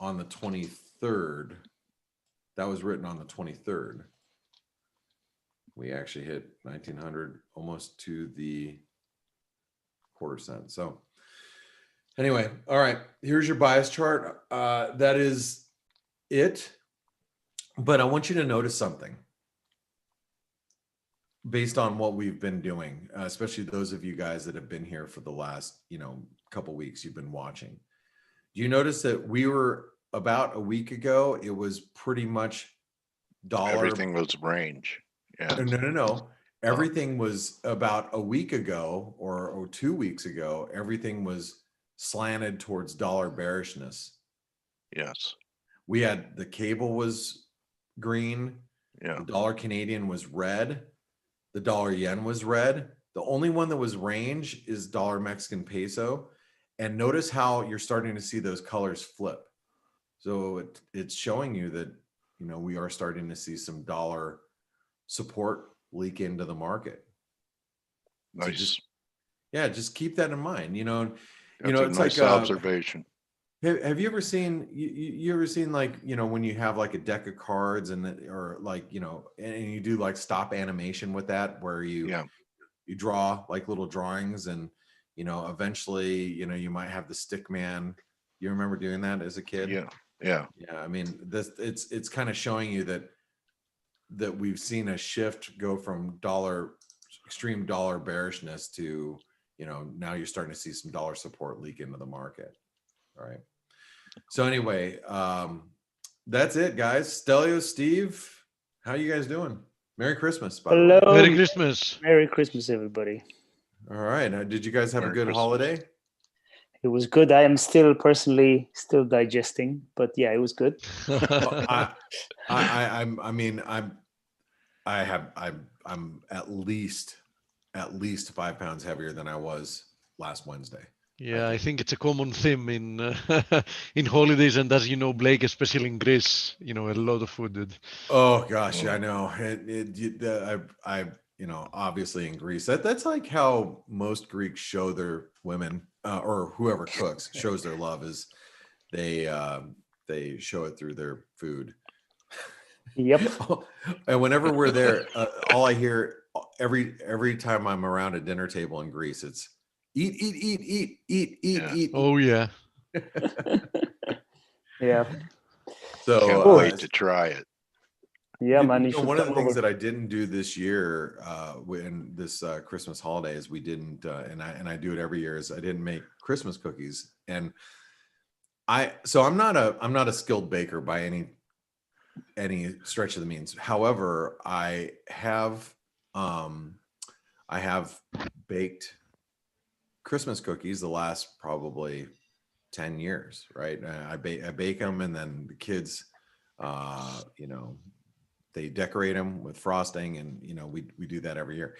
on the 23rd. That was written on the 23rd. We actually hit 1900 almost to the quarter cent. So anyway, all right, here's your bias chart. That is it. But I want you to notice something based on what we've been doing, especially those of you guys that have been here for the last, couple weeks you've been watching. Do you notice that we were about a week ago, it was pretty much dollar. Everything was range. Yeah. No. Everything was about a week ago or 2 weeks ago, everything was slanted towards dollar bearishness. Yes. We had the cable was green, Yeah. the dollar Canadian was red, the dollar yen was red. The only one that was range is dollar Mexican peso. And notice how you're starting to see those colors flip. So it's showing you that, we are starting to see some dollar support leak into the market. So Nice. just keep that in mind. That's a it's nice like observation. have you ever seen you ever seen like when you have like a deck of cards or like and you do like stop animation with that where you draw like little drawings and eventually you might have the stick man. You remember doing that as a kid? Yeah. I mean it's kind of showing you that we've seen a shift go from extreme dollar bearishness to now you're starting to see some dollar support leak into the market. All right. So anyway, that's it, guys. Stelio, Steve, how you guys doing? Merry Christmas, by the way. Hello. Merry Christmas. Merry Christmas, everybody. All right. Did you guys have a Merry good Christmas. holiday? It was good. I am still personally still digesting, but yeah, it was good. I'm at least 5 pounds heavier than I was last Wednesday. Yeah, I think it's a common theme in in holidays, and as you know, Blake, especially in Greece, a lot of food, dude. Oh gosh, I know. Obviously in Greece, that's like how most Greeks show their women or whoever cooks shows their love is they show it through their food. Yep. And whenever we're there, all I hear every time I'm around a dinner table in Greece, it's eat, eat, eat, eat, eat, eat, Yeah. eat. Oh yeah. Yeah. So Can't wait to try it. Yeah, man. One of the things that I didn't do this year, when this Christmas holiday is we didn't, and I do it every year, is I didn't make Christmas cookies, and I'm not a skilled baker by any stretch of the means. However, I have baked Christmas cookies the last probably 10 years, right? I bake them, and then the kids, they decorate them with frosting, and we do that every year.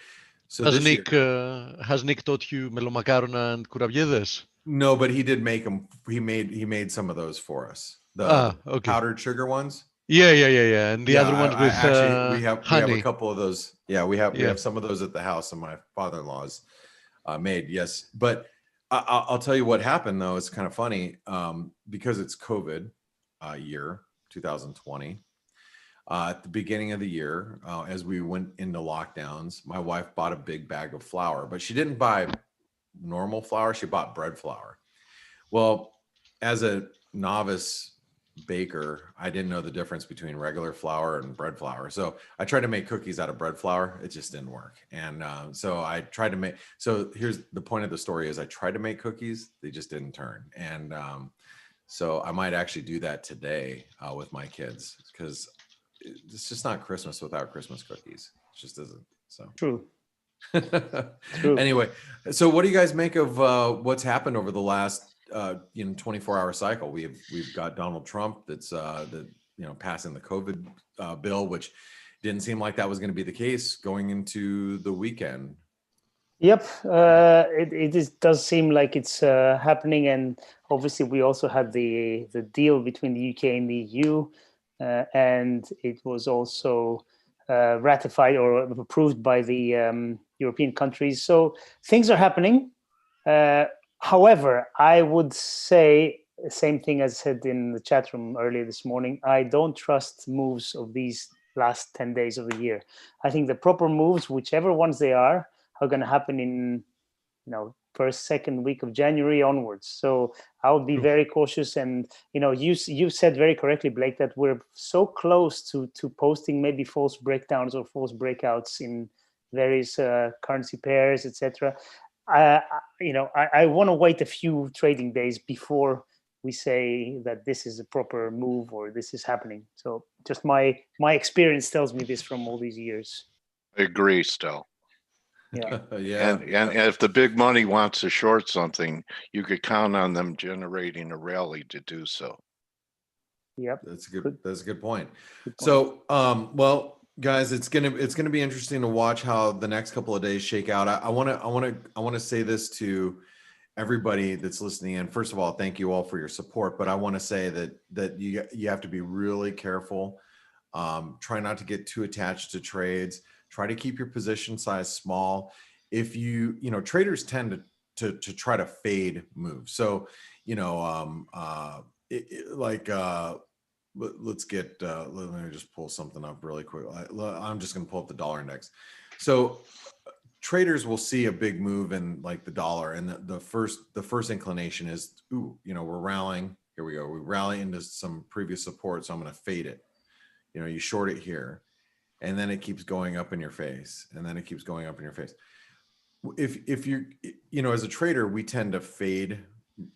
So Has Nick taught you melomakaron and kourabiedes? No, but he did make them. He made some of those for us. The Okay. powdered sugar ones. Yeah. And the other ones with actually we have honey. a couple of those. Yeah, we have some of those at the house, and my father-in-law's made. Yes, but I'll tell you what happened though. It's kind of funny because it's COVID year 2020. At the beginning of the year, as we went into lockdowns, my wife bought a big bag of flour, but she didn't buy normal flour. She bought bread flour. Well, as a novice baker, I didn't know the difference between regular flour and bread flour. So I tried to make cookies out of bread flour. It just didn't work. And so I tried to make, so here's the point of the story is I tried to make cookies. They just didn't turn. And so I might actually do that today with my kids, because it's just not Christmas without Christmas cookies. It just isn't. So True. Anyway, so what do you guys make of what's happened over the last 24-hour cycle? We've got Donald Trump that's passing the COVID bill, which didn't seem like that was going to be the case going into the weekend. Yep, it does seem like it's happening, and obviously we also had the deal between the UK and the EU, and it was also ratified or approved by the European countries. So things are happening. However, I would say the same thing as I said in the chat room earlier this morning. I don't trust moves of these last 10 days of the year. I think the proper moves, whichever ones they are going to happen in first, second week of January onwards. So I would be Oof. very cautious. And you said very correctly, Blake, that we're so close to posting maybe false breakdowns or false breakouts in various currency pairs, etc. I want to wait a few trading days before we say that this is a proper move or this is happening. So just my experience tells me this from all these years. I agree, Stel. Yeah. Yeah. And if the big money wants to short something, you could count on them generating a rally to do so. Yep. That's good. That's a good point. Good point. So, well, guys, it's gonna be interesting to watch how the next couple of days shake out. I want to say this to everybody that's listening in. First of all, thank you all for your support, but I want to say that you have to be really careful. Try not to get too attached to trades. Try to keep your position size small. If traders tend to try to fade moves. So, let's get, let me just pull something up really quick. I'm just going to pull up the dollar index. So traders will see a big move in like the dollar, and the first inclination is, we're rallying. Here we go. We rally into some previous support. So I'm going to fade it. You short it here, and then it keeps going up in your face, and then it keeps going up in your face. If you're, as a trader, we tend to fade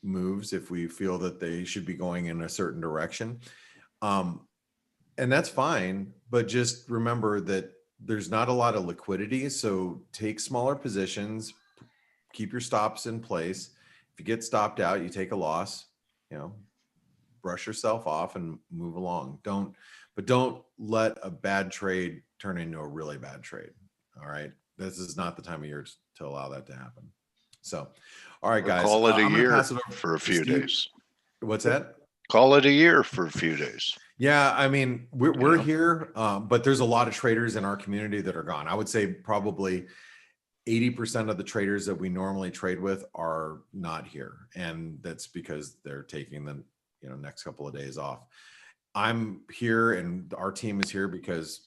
moves if we feel that they should be going in a certain direction. And that's fine, but just remember that there's not a lot of liquidity. So take smaller positions, keep your stops in place. If you get stopped out, you take a loss, brush yourself off and move along. Don't let a bad trade turn into a really bad trade. All right. This is not the time of year to allow that to happen. So, all right, guys. Call it a I'm gonna year pass it over for a to few Steve. days. What's that? Call it a year for a few days. Yeah, I mean, we're here, but there's a lot of traders in our community that are gone. I would say probably 80% of the traders that we normally trade with are not here, and that's because they're taking the next couple of days off. I'm here, and our team is here because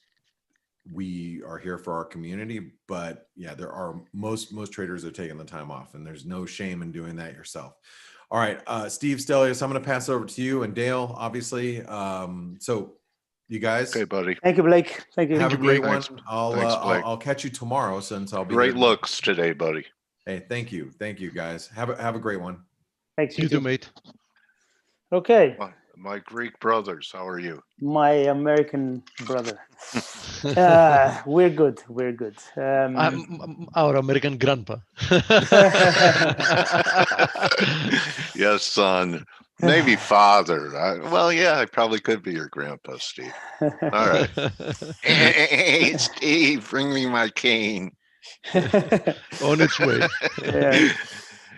we are here for our community. But yeah, there are most traders are taking the time off, and there's no shame in doing that yourself. All right, Steve Stelios, I'm going to pass it over to you, and Dale, obviously. So you guys, Okay, buddy. Thank you, Blake. Thank you. have a great one. Thanks, Blake. I'll catch you tomorrow, since I'll be Great here. looks today, buddy. Hey, thank you guys. Have a great one. Thanks, You too, mate. Okay, My Greek brothers, how are you? my American brother. We're good. We're good. Our American grandpa. Yes, son. Maybe father. I probably could be your grandpa, Steve. All right. Hey, Steve, bring me my cane. On its way. Yeah.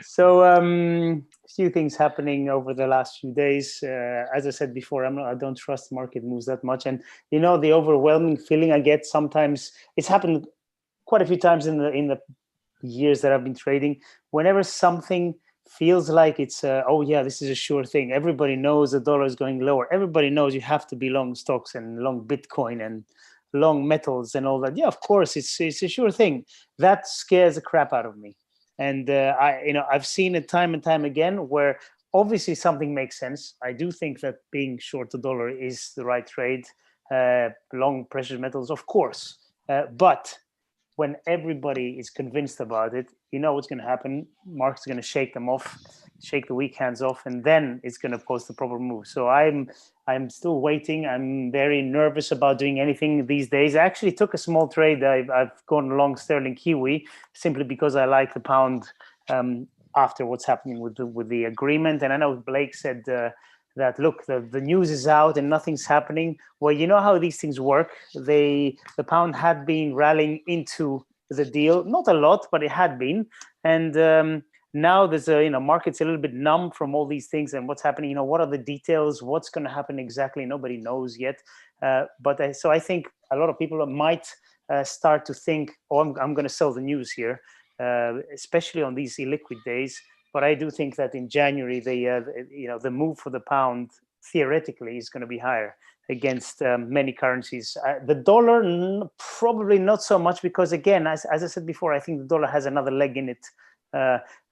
So few things happening over the last few days. As I said before, I don't trust market moves that much, and the overwhelming feeling I get sometimes. It's happened quite a few times in the years that I've been trading. Whenever something feels like it's this is a sure thing. Everybody knows the dollar is going lower. Everybody knows you have to be long stocks and long Bitcoin and long metals and all that. Yeah, of course, it's a sure thing. That scares the crap out of me. And I've seen it time and time again where obviously something makes sense. I do think that being short the dollar is the right trade. Long precious metals, of course. But when everybody is convinced about it, what's going to happen. Mark's going to shake them off, shake the weak hands off, and then it's going to post the proper move. So I'm still waiting. I'm very nervous about doing anything these days. I actually took a small trade. I've gone long sterling Kiwi simply because I like the pound after what's happening with the agreement. And I know Blake said that look, the news is out and nothing's happening. Well, you know how these things work. The pound had been rallying into the deal, not a lot, but it had been. And now there's market's a little bit numb from all these things and what's happening. What are the details? What's going to happen exactly? Nobody knows yet. So I think a lot of people might start to think, I'm going to sell the news here, especially on these illiquid days. But I do think that in January, the move for the pound theoretically is going to be higher against many currencies. The dollar, probably not so much, because again, as I said before, I think the dollar has another leg in it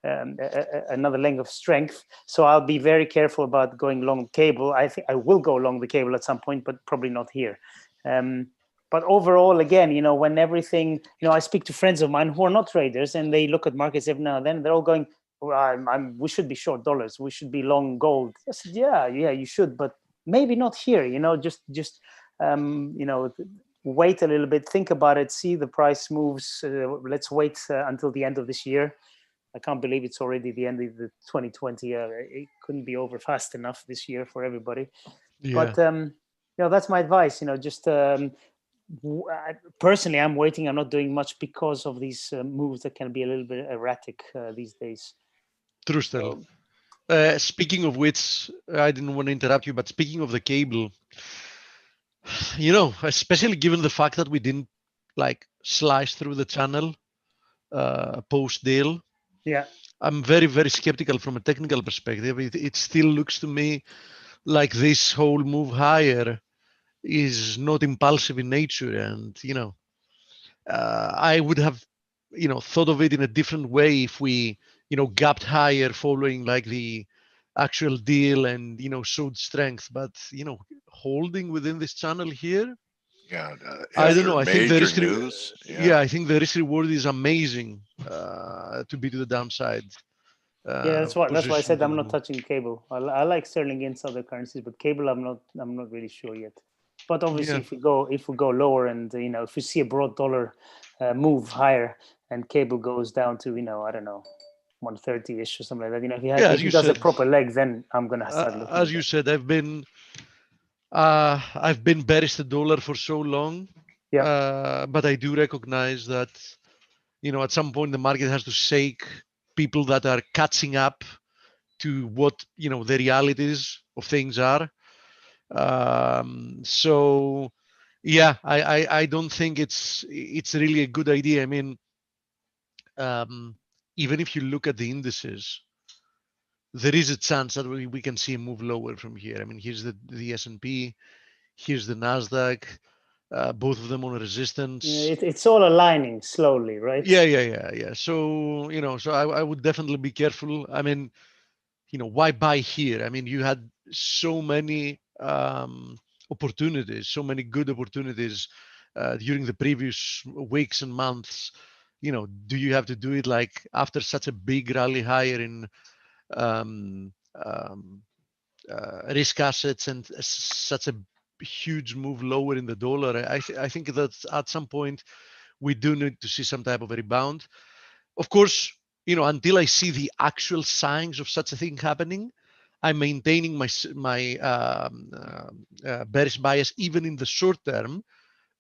another leg of strength. So I'll be very careful about going long cable. I think I will go long the cable at some point, but probably not here. But overall, again, when everything, I speak to friends of mine who are not traders, and they look at markets every now and then. They're all going, well, we should be short dollars. We should be long gold. I said, yeah, you should, but maybe not here. Just wait a little bit, think about it, see the price moves. Let's wait until the end of this year. I can't believe it's already the end of the 2020. It couldn't be over fast enough this year for everybody. Yeah. But that's my advice. Just personally, I'm waiting. I'm not doing much because of these moves that can be a little bit erratic these days. True, Stel. Speaking of which, I didn't want to interrupt you, but speaking of the cable, especially given the fact that we didn't slice through the channel post deal. Yeah. I'm very, very skeptical from a technical perspective. It still looks to me like this whole move higher is not impulsive in nature. And, I would have, thought of it in a different way if we, gapped higher following the actual deal and, showed strength. But, holding within this channel here, Yeah. I don't know. I think the major risk, news. I think the risk reward is amazing to be to the downside. That's why I said I'm not position. touching cable. I like sterling against other currencies, but cable I'm not really sure yet. But obviously, if we go lower, and if we see a broad dollar move higher, and cable goes down to I don't know, 130-ish or something like that. If he does a proper leg, then I'm gonna start looking. As you said, I've been bearish the dollar for so long. Yeah. But I do recognize that at some point the market has to shake people that are catching up to what the realities of things are. So yeah, I don't think it's really a good idea. I mean, even if you look at the indices, there is a chance that we can see a move lower from here. I mean, here's the S&P, here's the Nasdaq, both of them on resistance. It's all aligning slowly, right? Yeah. So so I would definitely be careful. I mean, why buy here? I mean, you had so many opportunities, so many good opportunities during the previous weeks and months. Do you have to do it after such a big rally higher in risk assets and such a huge move lower in the dollar? I think that at some point we do need to see some type of a rebound. Of course, until I see the actual signs of such a thing happening, I'm maintaining my bearish bias even in the short term,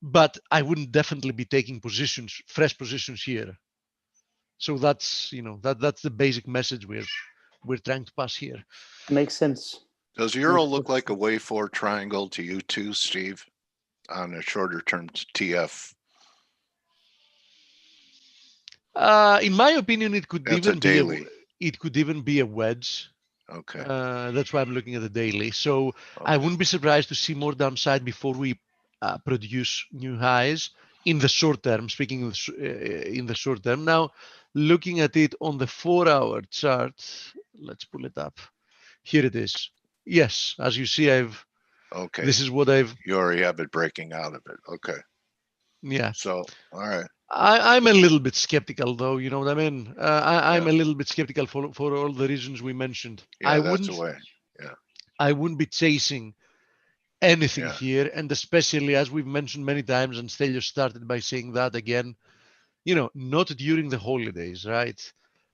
but I wouldn't definitely be taking fresh positions here. So that's that's the basic message we're trying to pass here. Makes sense. Does Euro look like a way forward triangle to you too, Steve, on a shorter term TF? In my opinion, it could That's even a daily. be a wedge. Okay. That's why I'm looking at the daily. So I wouldn't be surprised to see more downside before we produce new highs in the short term. Speaking of in the short term, now looking at it on the 4-hour chart, let's pull it up. Here it is. Yes, as you see, Okay. This is what I've. You already have it breaking out of it. Okay. Yeah. So all right. I'm a little bit skeptical, though. You know what I mean? I'm a little bit skeptical for all the reasons we mentioned. Yeah, that's the way. Yeah. I wouldn't be chasing anything here, and especially as we've mentioned many times, and Stelios started by saying that again. Not during the holidays, right?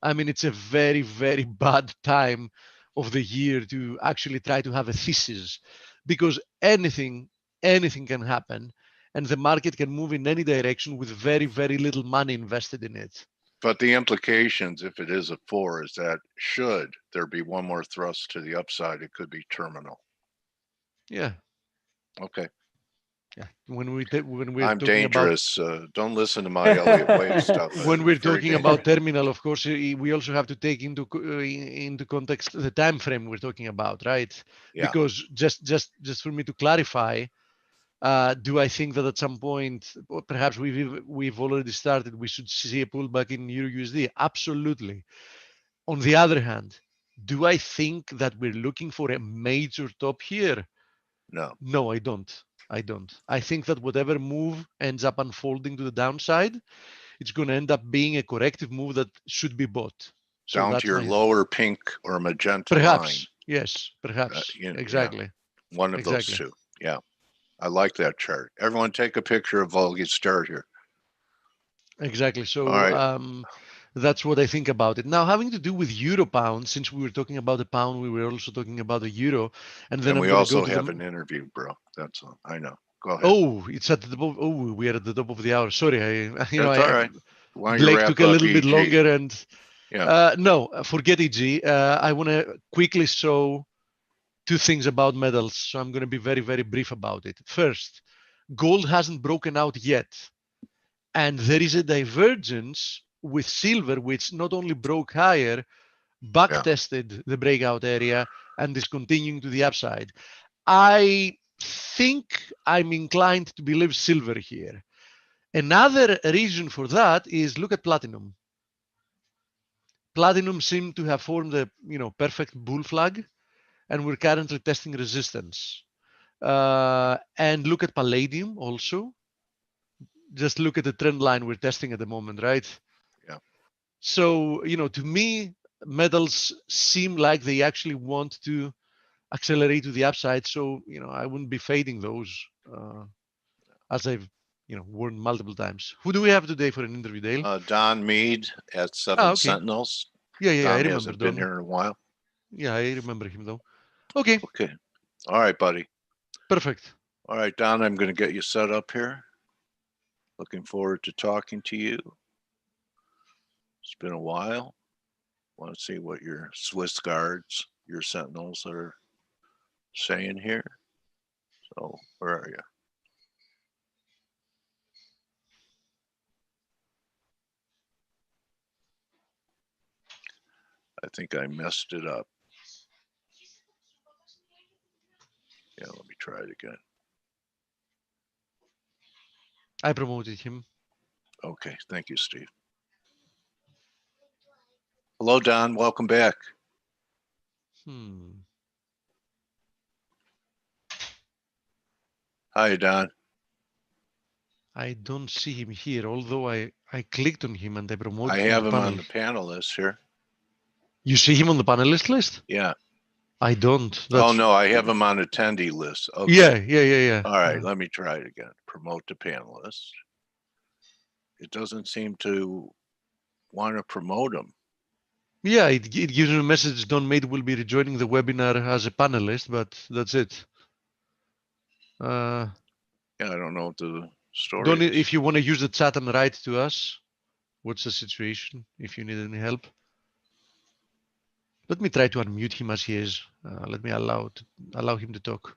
I mean, it's a very, very bad time of the year to actually try to have a thesis, because anything can happen. And the market can move in any direction with very, very little money invested in it. But the implications, if it is a 4, is that should there be one more thrust to the upside, it could be terminal. Yeah. Okay. Yeah. When we're I'm talking dangerous. Don't listen to my Elliott Wave stuff. When we're Very talking about dangerous. terminal, of course, we also have to take into context the time frame we're talking about, right? Yeah. Because just for me to clarify, Do I think that at some point, or perhaps we've already started, we should see a pullback in Euro USD? Absolutely. On the other hand, do I think that we're looking for a major top here? No. No, I don't. I think that whatever move ends up unfolding to the downside, it's going to end up being a corrective move that should be bought. So Down that's to your my, lower pink or magenta line. perhaps, yes, perhaps, yeah. exactly. One of those Exactly. two. Yeah. I like that chart. Everyone take a picture of Volga's chart here. Exactly. So All right. that's what I think about it. Now, having to do with euro pound, since we were talking about the pound, we were also talking about the euro, and then And I'm we going to go also to have the. an interview, bro. That's all. I know. Go ahead. Oh, it's at the top. Oh, we are at the top of the hour. Sorry, That's all right. Why don't you Blake wrap took a up little bit EG? longer, and Yeah. no, forget EG. I want to quickly show two things about metals. So I'm going to be very, very brief about it. First, gold hasn't broken out yet. And there is a divergence with silver, which not only broke higher, back tested the breakout area and is continuing to the upside. I think I'm inclined to believe silver here. Another reason for that is look at platinum. Platinum seemed to have formed a perfect bull flag, and we're currently testing resistance. And look at palladium also. Just look at the trend line we're testing at the moment, right? Yeah. So, to me, metals seem like they actually want to accelerate to the upside. So, I wouldn't be fading those, as I've, warned multiple times. Who do we have today for an interview, Dale? Don Mead at Seven okay. Sentinels. Yeah, I Don remember hasn't been Don. here in a while. Yeah, I remember him though. Okay. Okay. All right, buddy. Perfect. All right, Don, I'm going to get you set up here. Looking forward to talking to you. It's been a while. Want to see what your Swiss guards, your sentinels are saying here. So where are you? I think I messed it up. Yeah, let me try it again. I promoted him. Okay, thank you, Steve. Hello, Don. Welcome back. Hi, Don. I don't see him here, although I clicked on him and I promoted I him have to him panel. on the panelist here. You see him on the panelist list? Yeah. I don't. Oh, no, I have him on attendee list. Okay. Yeah. All right, let me try it again. Promote to panelist. It doesn't seem to want to promote him. Yeah, it gives me a message. Don Mead will be rejoining the webinar as a panelist, but that's it. Yeah, I don't know what the story Don, is. if you want to use the chat and write to us, what's the situation? If you need any help, let me try to unmute him as he is. Let me allow him to talk.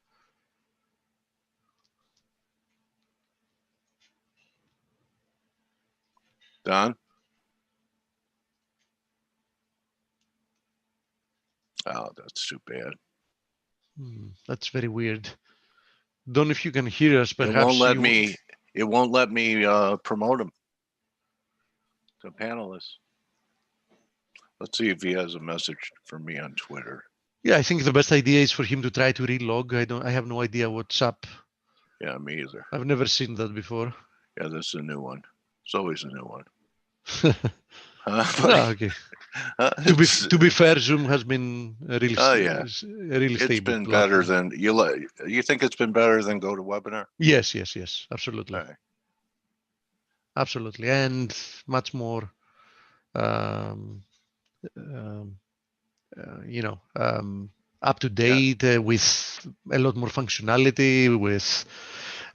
Don? Oh, that's too bad. That's very weird. Don, if you can hear us, perhaps it won't let me. It won't let me promote him to panelist. Let's see if he has a message for me on Twitter. Yeah, I think the best idea is for him to try to relog. I have no idea what's up. Yeah, me either. I've never seen that before. Yeah, this is a new one. It's always a new one. No, okay. To be fair, Zoom has been really stable. It's been better than you think it's been better than GoToWebinar? Yes, absolutely. Right. Absolutely, and much more up to date, with a lot more functionality, with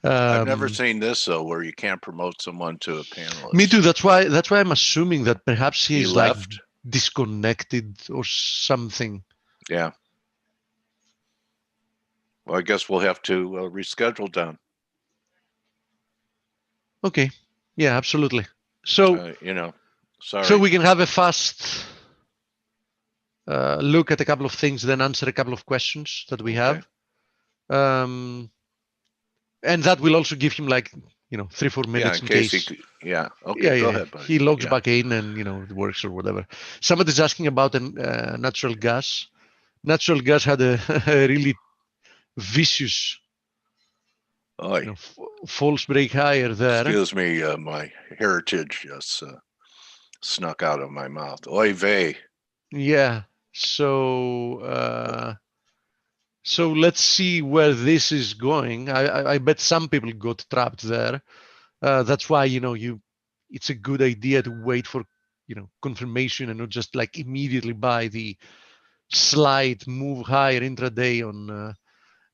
I've never seen this though, where you can't promote someone to a panelist. Me too. That's why I'm assuming that perhaps he's like left, disconnected or something. Yeah. Well, I guess we'll have to reschedule Don. Okay. Yeah, absolutely. So sorry. So we can have a fast look at a couple of things, then answer a couple of questions that we have. And that will also give him like 3-4 Yeah, minutes in case he, yeah, okay, go ahead, buddy. he logs Yeah. back in and it works or whatever. Somebody's asking about natural gas. Natural gas had a, a really vicious Oy, false break higher there. excuse me, my heritage just snuck out of my mouth. Oy vey. Yeah. So let's see where this is going. I bet some people got trapped there. That's why it's a good idea to wait for confirmation and not just like immediately buy the slight move higher intraday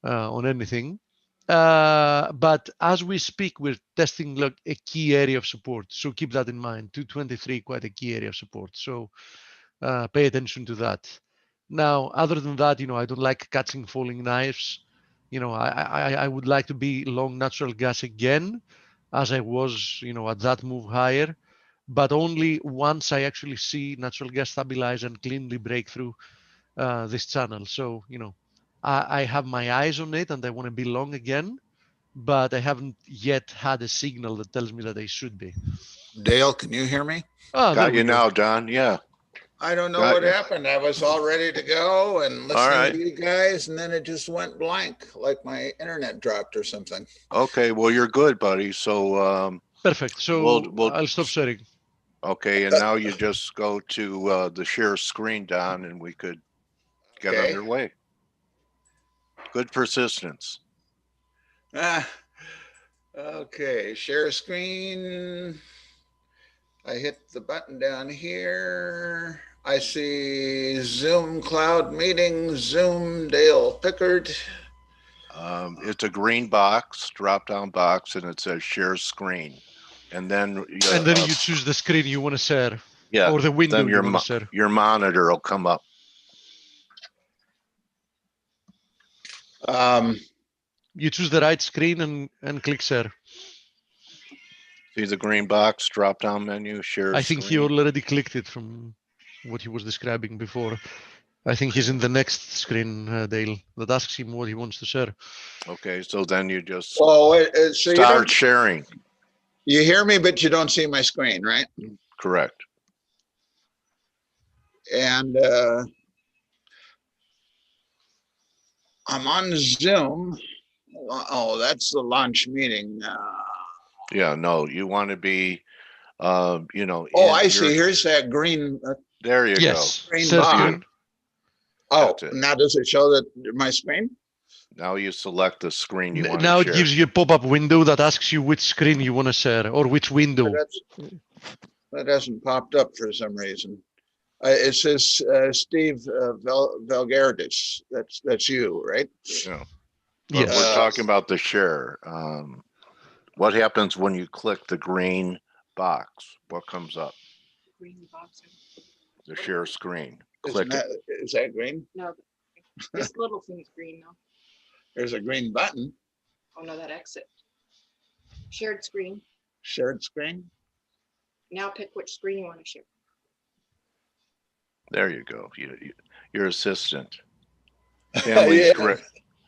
on anything. But as we speak, we're testing like a key area of support. So keep that in mind. 223, quite a key area of support. So pay attention to that. Now, other than that, I don't like catching falling knives. I would like to be long natural gas again, as I was, at that move higher, but only once I actually see natural gas stabilize and cleanly break through this channel. So, I have my eyes on it and I want to be long again, but I haven't yet had a signal that tells me that I should be. Dale, can you hear me? Oh, there Got we you go. now, Don. Yeah. I don't know Got what you. happened. I was all ready to go and listening right. to you guys, and then it just went blank, like my internet dropped or something. Okay, well, you're good, buddy. So, Perfect. So We'll- I'll stop sharing. okay, and now you just go to the share screen, Don, and we could get Okay. underway. Good persistence. Okay, share screen. I hit the button down here. I see Zoom Cloud Meeting, Zoom Dale Pickard. It's a green box, drop-down box, and it says share screen. And then, And then you choose the screen you want to share yeah, or the window then you want to share. your monitor will come up. You choose the right screen and click share. See the green box, drop-down menu, share I think he screen. already clicked it from what he was describing before. I think he's in the next screen, Dale, that asks him what he wants to share. Okay, so then you just Oh, so you start don't, sharing. you hear me, but you don't see my screen, right? Correct. And I'm on Zoom. Oh, that's the launch meeting. Yeah, no, you want to be, Oh, I see. you're- Here's that green. There you Yes. Green Share box. screen. Oh, That's it. now does it show that my screen? go. Now you select the screen you want Now to it share. gives you a pop-up window that asks you which screen you want to share or which window. That hasn't popped up for some reason. It says Steve Valgardis. That's you, right? But Yes. we're talking about the share. What happens when you click the green box? What comes up? Green box. The share screen. Isn't Click it. is that green? No, this little thing is green now. There's a green button. Oh no, that exit. Shared screen. Shared screen. Now pick which screen you want to share. There you go. Your assistant. Family's Yeah. great.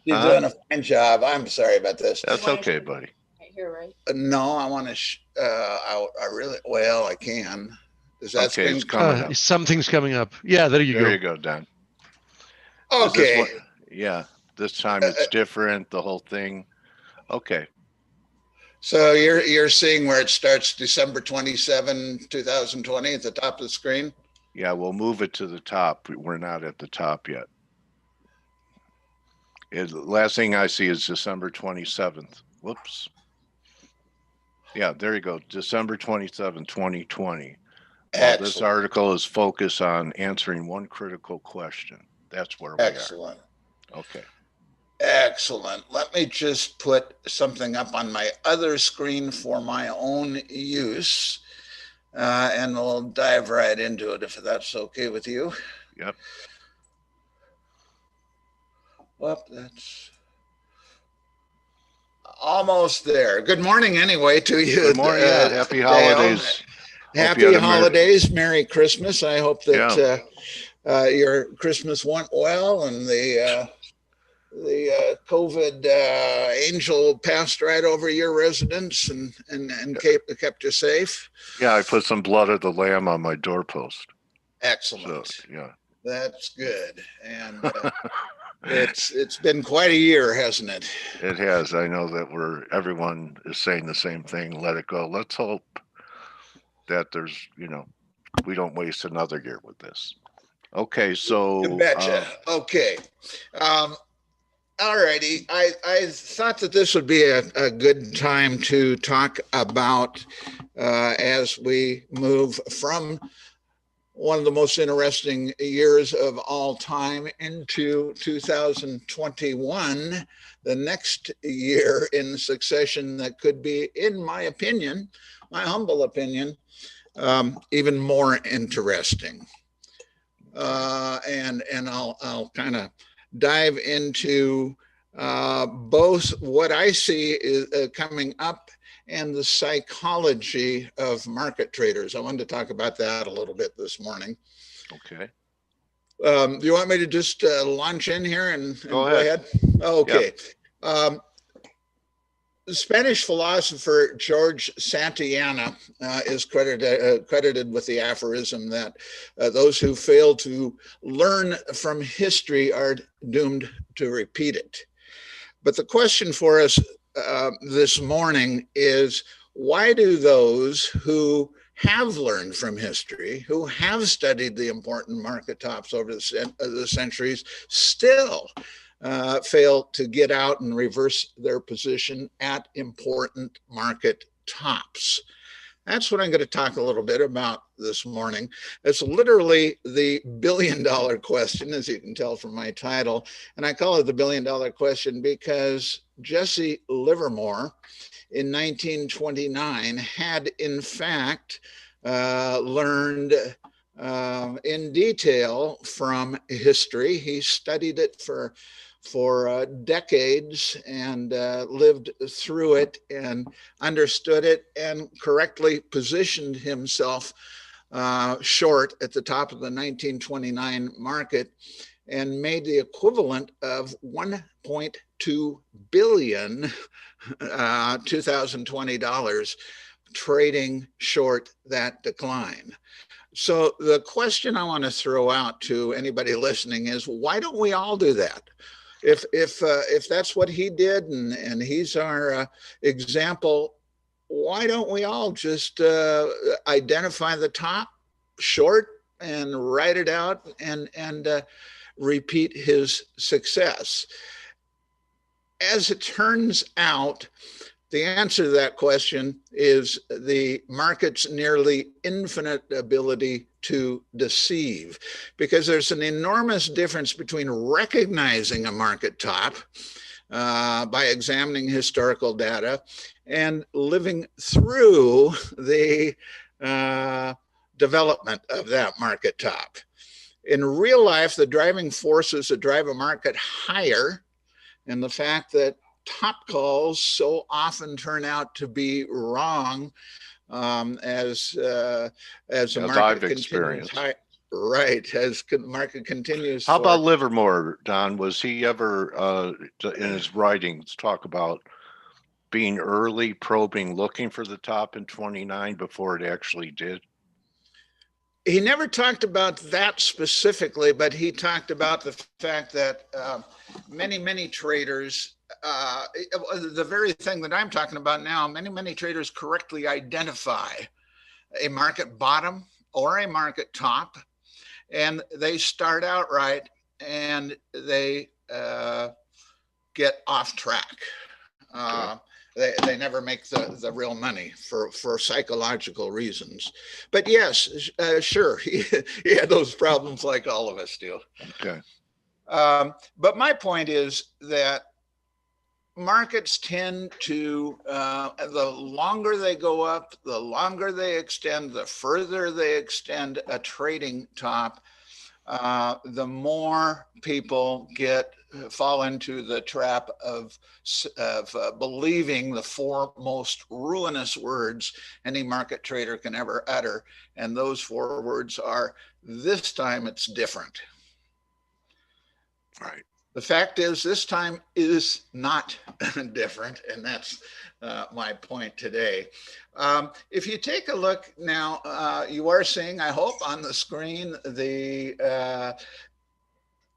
You're Huh? doing a fine job. I'm sorry about this. That's okay, buddy. Right here, right? No, I want to. I really. Well, I can. Does that Okay, screen it's coming up. Something's coming up. Yeah, there you There go. you go, Don. Is this Okay. what- Yeah, this time it's different, the whole thing. Okay, So you're seeing where it starts December 27, 2020 at the top of the screen. yeah, we'll move it to the top. We're not at the top yet. Last thing I see is December 27th. Whoops. Yeah, there you go. December 27th, 2020. Well, this Excellent. article is focused on answering one critical question. That's where we Excellent. are. Okay. Excellent. Let me just put something up on my other screen for my own use. And we'll dive right into it if that's okay with you. Yep. Well, that's almost there. Good morning anyway to you. Good morning. Yeah, happy holidays. Hope you Happy had a Merry- holidays. Merry Christmas. I hope that your Christmas went well and COVID angel passed right over your residence and kept you safe? Yeah, I put some blood of the lamb on my doorpost. Excellent. So, yeah. That's good. And it's been quite a year, hasn't it? It has. I know that everyone is saying the same thing. Let it go. Let's hope that we don't waste another year with this. Okay, so You betcha. Okay. All righty. I thought that this would be a good time to talk about as we move from one of the most interesting years of all time into 2021, the next year in succession that could be, in my opinion, my humble opinion, even more interesting. And I'll kind of dive into both what I see is coming up and the psychology of market traders. I wanted to talk about that a little bit this morning. okay. Do you want me to just launch in here and Go ahead. Okay. The Spanish philosopher George Santayana is credited with the aphorism that those who fail to learn from history are doomed to repeat it. But the question for us this morning is, why do those who have learned from history, who have studied the important market tops over the centuries, still fail to get out and reverse their position at important market tops? That's what I'm going to talk a little bit about this morning. It's literally the billion-dollar question, as you can tell from my title. And I call it the billion-dollar question because Jesse Livermore in 1929 had, in fact, learned in detail from history. He studied it for decades and lived through it and understood it and correctly positioned himself short at the top of the 1929 market and made the equivalent of 1.2 billion 2020 dollars trading short that decline. So the question I want to throw out to anybody listening is, why don't we all do that? If that's what he did and he's our example, why don't we all just identify the top short and write it out and repeat his success? As it turns out, the answer to that question is the market's nearly infinite ability to deceive, because there's an enormous difference between recognizing a market top by examining historical data and living through the development of that market top. In real life, the driving forces that drive a market higher, and the fact that top calls so often turn out to be wrong as the market continues high. Right, as market continues. How about Livermore, Don? Was he ever in his writings talk about being early, probing, looking for the top in 29 before it actually did? He never talked about that specifically, but he talked about the fact that many traders, the very thing that I'm talking about now, many traders correctly identify a market bottom or a market top, and they start out right and they get off track. They never make the real money for psychological reasons. But yes, sure, he had those problems like all of us do. Okay. But my point is that markets tend to, the longer they go up, the longer they extend, the further they extend a trading top, the more people fall into the trap of believing the four most ruinous words any market trader can ever utter. And those four words are, this time it's different. Right. The fact is, this time is not different, and that's my point today. If you take a look now, you are seeing, I hope, on the screen the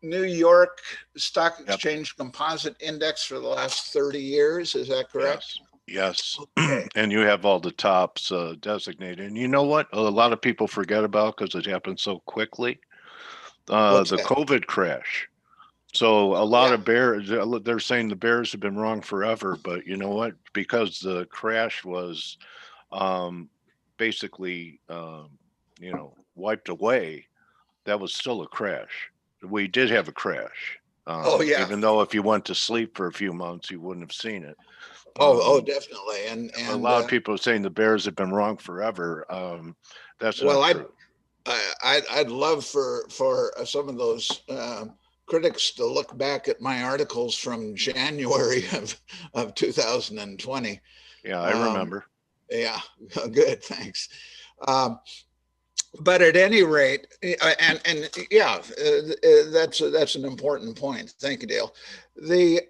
New York Stock Exchange Composite Index for the last 30 years. Is that correct? Yes. Okay. And you have all the tops designated. And you know what? A lot of people forget about because it happened so quickly. What's The that? COVID crash. So a lot Yeah. of bears, they're saying the bears have been wrong forever, but you know what? Because the crash was basically, wiped away, that was still a crash. We did have a crash. Oh, yeah. Even though if you went to sleep for a few months, you wouldn't have seen it. Oh, definitely. And A lot of people are saying the bears have been wrong forever. That's well, not true. I'd love for some of those critics to look back at my articles from January of 2020. Yeah, I remember. Yeah, good, thanks. But at any rate, and yeah, that's an important point. Thank you, Dale. The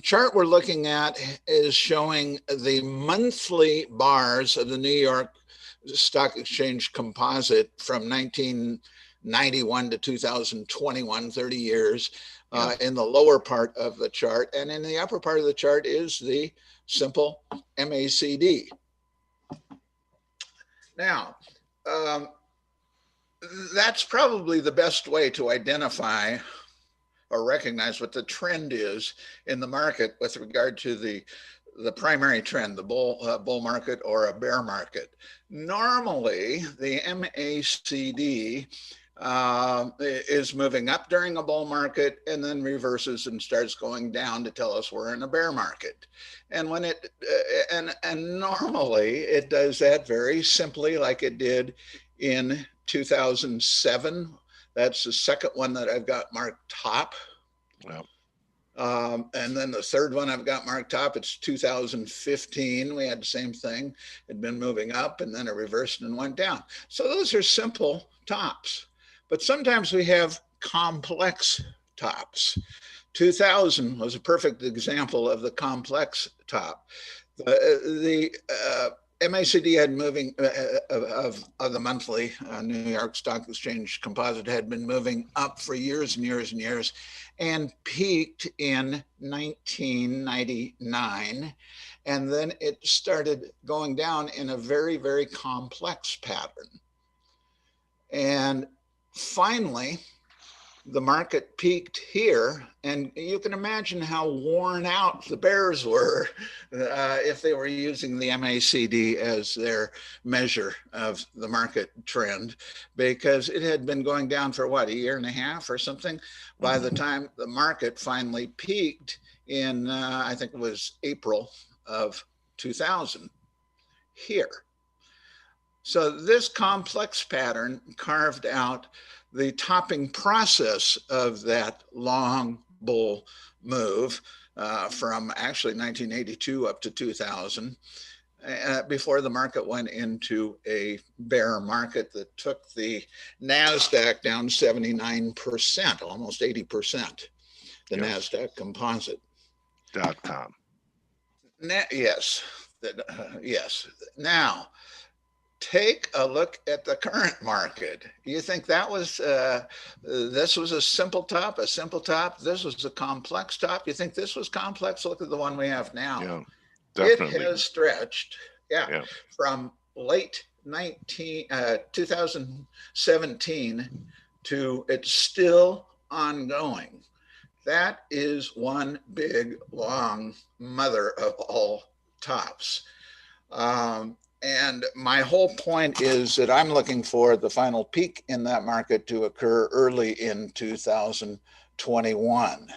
chart we're looking at is showing the monthly bars of the New York Stock Exchange Composite from 1991 to 2021, 30 years, in the lower part of the chart. And in the upper part of the chart is the simple MACD. Now, that's probably the best way to identify or recognize what the trend is in the market with regard to the primary trend, the bull market or a bear market. Normally, the MACD is moving up during a bull market and then reverses and starts going down to tell us we're in a bear market. And when it and normally it does that very simply, like it did in 2007. That's the second one that I've got marked top. Well, and then the third one I've got marked top, it's 2015. We had the same thing. It'd been moving up and then it reversed and went down. So those are simple tops. But sometimes we have complex tops. 2000 was a perfect example of the complex top. The MACD had moving of the monthly New York Stock Exchange Composite had been moving up for years and years and years, and peaked in 1999, and then it started going down in a very, very complex pattern. And finally, the market peaked here, and you can imagine how worn out the bears were if they were using the MACD as their measure of the market trend, because it had been going down for what, a year and a half or something by the time the market finally peaked in, I think it was April of 2000 here. So this complex pattern carved out the topping process of that long bull move from actually 1982 up to 2000, before the market went into a bear market that took the NASDAQ down 79%, almost 80%, the NASDAQ composite. .com. Yes, yes. Now, take a look at the current market. You think that was, this was a simple top? This was a complex top. You think this was complex? Look at the one we have now. Yeah, definitely. It has stretched, from late 2017 to it's still ongoing. That is one big, long mother of all tops. And my whole point is that I'm looking for the final peak in that market to occur early in 2021.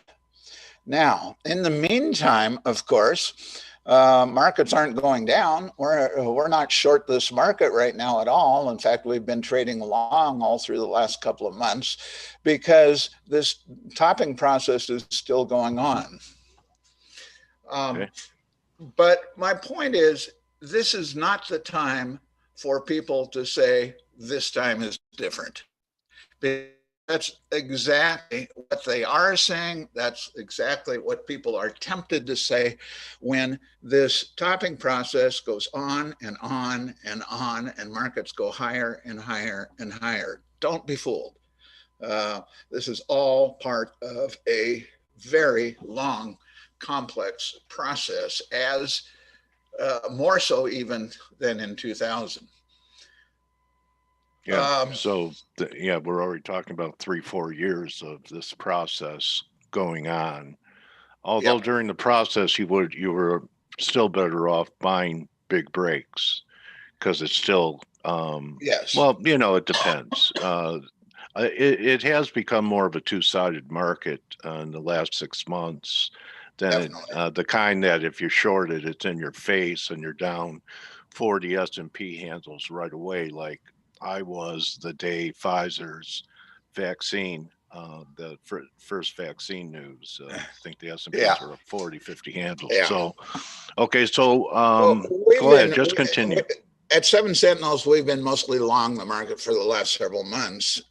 Now, in the meantime, of course, markets aren't going down. We're not short this market right now at all. In fact, we've been trading long all through the last couple of months because this topping process is still going on. But my point is, this is not the time for people to say this time is different, That's exactly what they are saying. That's exactly what people are tempted to say when this topping process goes on and on and on, and markets go higher and higher and higher. Don't be fooled. This is all part of a very long, complex process, as more so even than in 2000. Yeah, so, yeah, we're already talking about 3-4 years of this process going on. Although Yep. during the process, you were still better off buying big breaks because it's still, Yes. well, it depends. It has become more of a two-sided market in the last 6 months than Definitely. the kind that if you're shorted, it's in your face and you're down 40 S&P handles right away, like I was the day Pfizer's vaccine, the first vaccine news. I think the S&Ps Yeah. were up 40, 50 handles. Yeah. So, okay, so Well, go ahead, just continue. At Seven Sentinels, we've been mostly long the market for the last several months.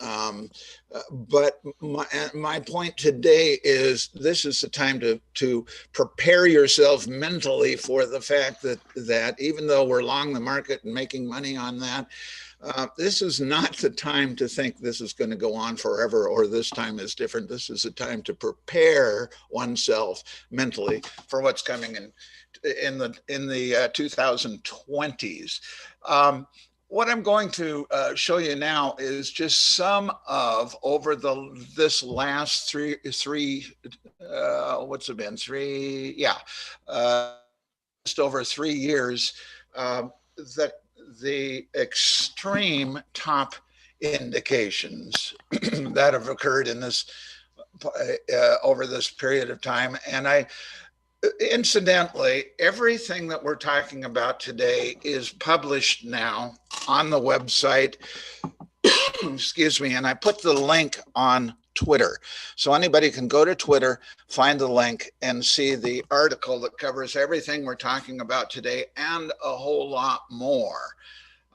But my point today is this is the time to prepare yourself mentally for the fact that even though we're long the market and making money on that, this is not the time to think this is going to go on forever or this time is different. This is a time to prepare oneself mentally for what's coming in the 2020s. What I'm going to show you now is just some of over this last what's it been just over 3 years, that the extreme top indications that have occurred in this over this period of time. And incidentally, everything that we're talking about today is published now on the website. Excuse me. And I put the link on Twitter. So anybody can go to Twitter, find the link, and see the article that covers everything we're talking about today and a whole lot more.